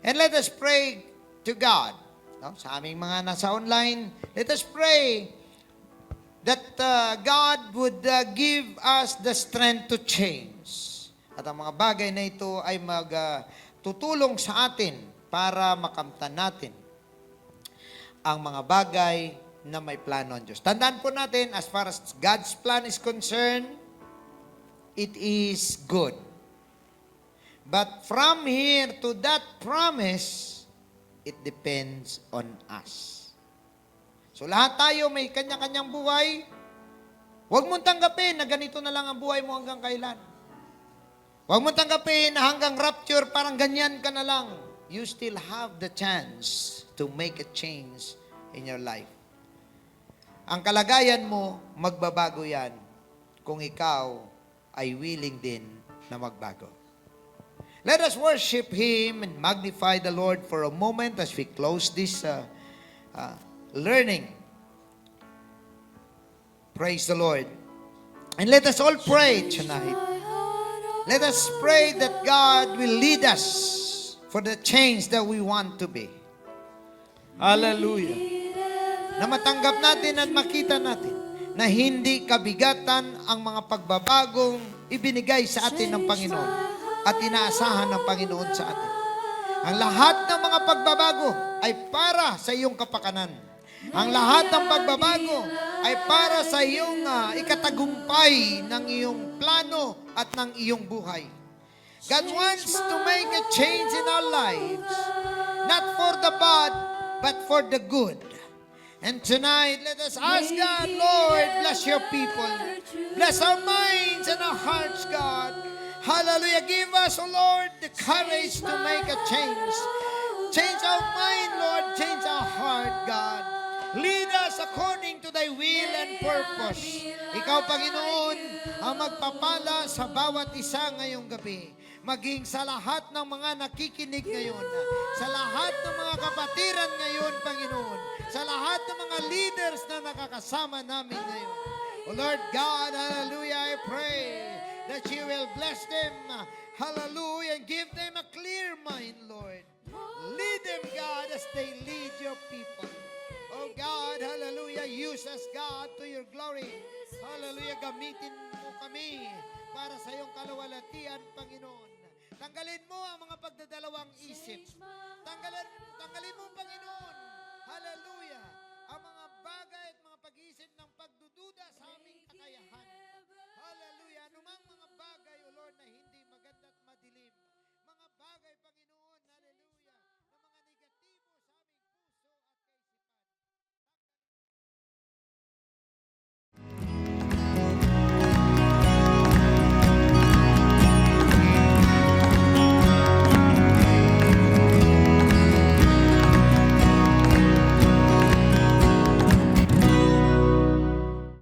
And let us pray to God. No? Sa aming mga nasa online, let us pray that God would give us the strength to change. At ang mga bagay na ito ay tutulong sa atin para makamtan natin ang mga bagay na may plano ng Diyos. Tandaan po natin, as far as God's plan is concerned, it is good. But from here to that promise, it depends on us. So lahat tayo may kanya-kanyang buhay. Huwag mong tanggapin na ganito na lang ang buhay mo hanggang kailan. Huwag mong tanggapin na hanggang rapture, parang ganyan ka na lang. You still have the chance to make a change in your life. Ang kalagayan mo, magbabago yan kung ikaw ay willing din na magbago. Let us worship Him and magnify the Lord for a moment as we close this learning. Praise the Lord. And let us all pray tonight. Let us pray that God will lead us for the change that we want to be. Hallelujah. Na matanggap natin at makita natin na hindi kabigatan ang mga pagbabagong ibinigay sa atin ng Panginoon at inaasahan ng Panginoon sa atin. Ang lahat ng mga pagbabago ay para sa iyong kapakanan. Ang lahat ng pagbabago ay para sa iyong ikatagumpay ng iyong plano at ng iyong buhay. God wants to make a change in our lives, not for the bad, but for the good. And tonight, let us ask God, Lord, bless your people. Bless our minds and our hearts, God. Hallelujah. Give us, oh Lord, the courage to make a change. Change our mind, Lord. Change our heart, God. Lead us according to thy will and purpose. Ikaw, Panginoon, ang magpapala sa bawat isa ngayong gabi. Maging sa lahat ng mga nakikinig ngayon. Sa lahat ng mga kapatiran ngayon, Panginoon. Sa lahat ng mga leaders na nakakasama namin ngayon. O Lord God, hallelujah, I pray that you will bless them, hallelujah, and give them a clear mind, Lord. Lead them, God, as they lead your people. Oh God, hallelujah, use us, God, to your glory. Hallelujah, gamitin mo kami para sa iyong kalawalatian, Panginoon. Tanggalin mo ang mga pagdadalawang isip. Tanggalin mo, Panginoon. Hallelujah.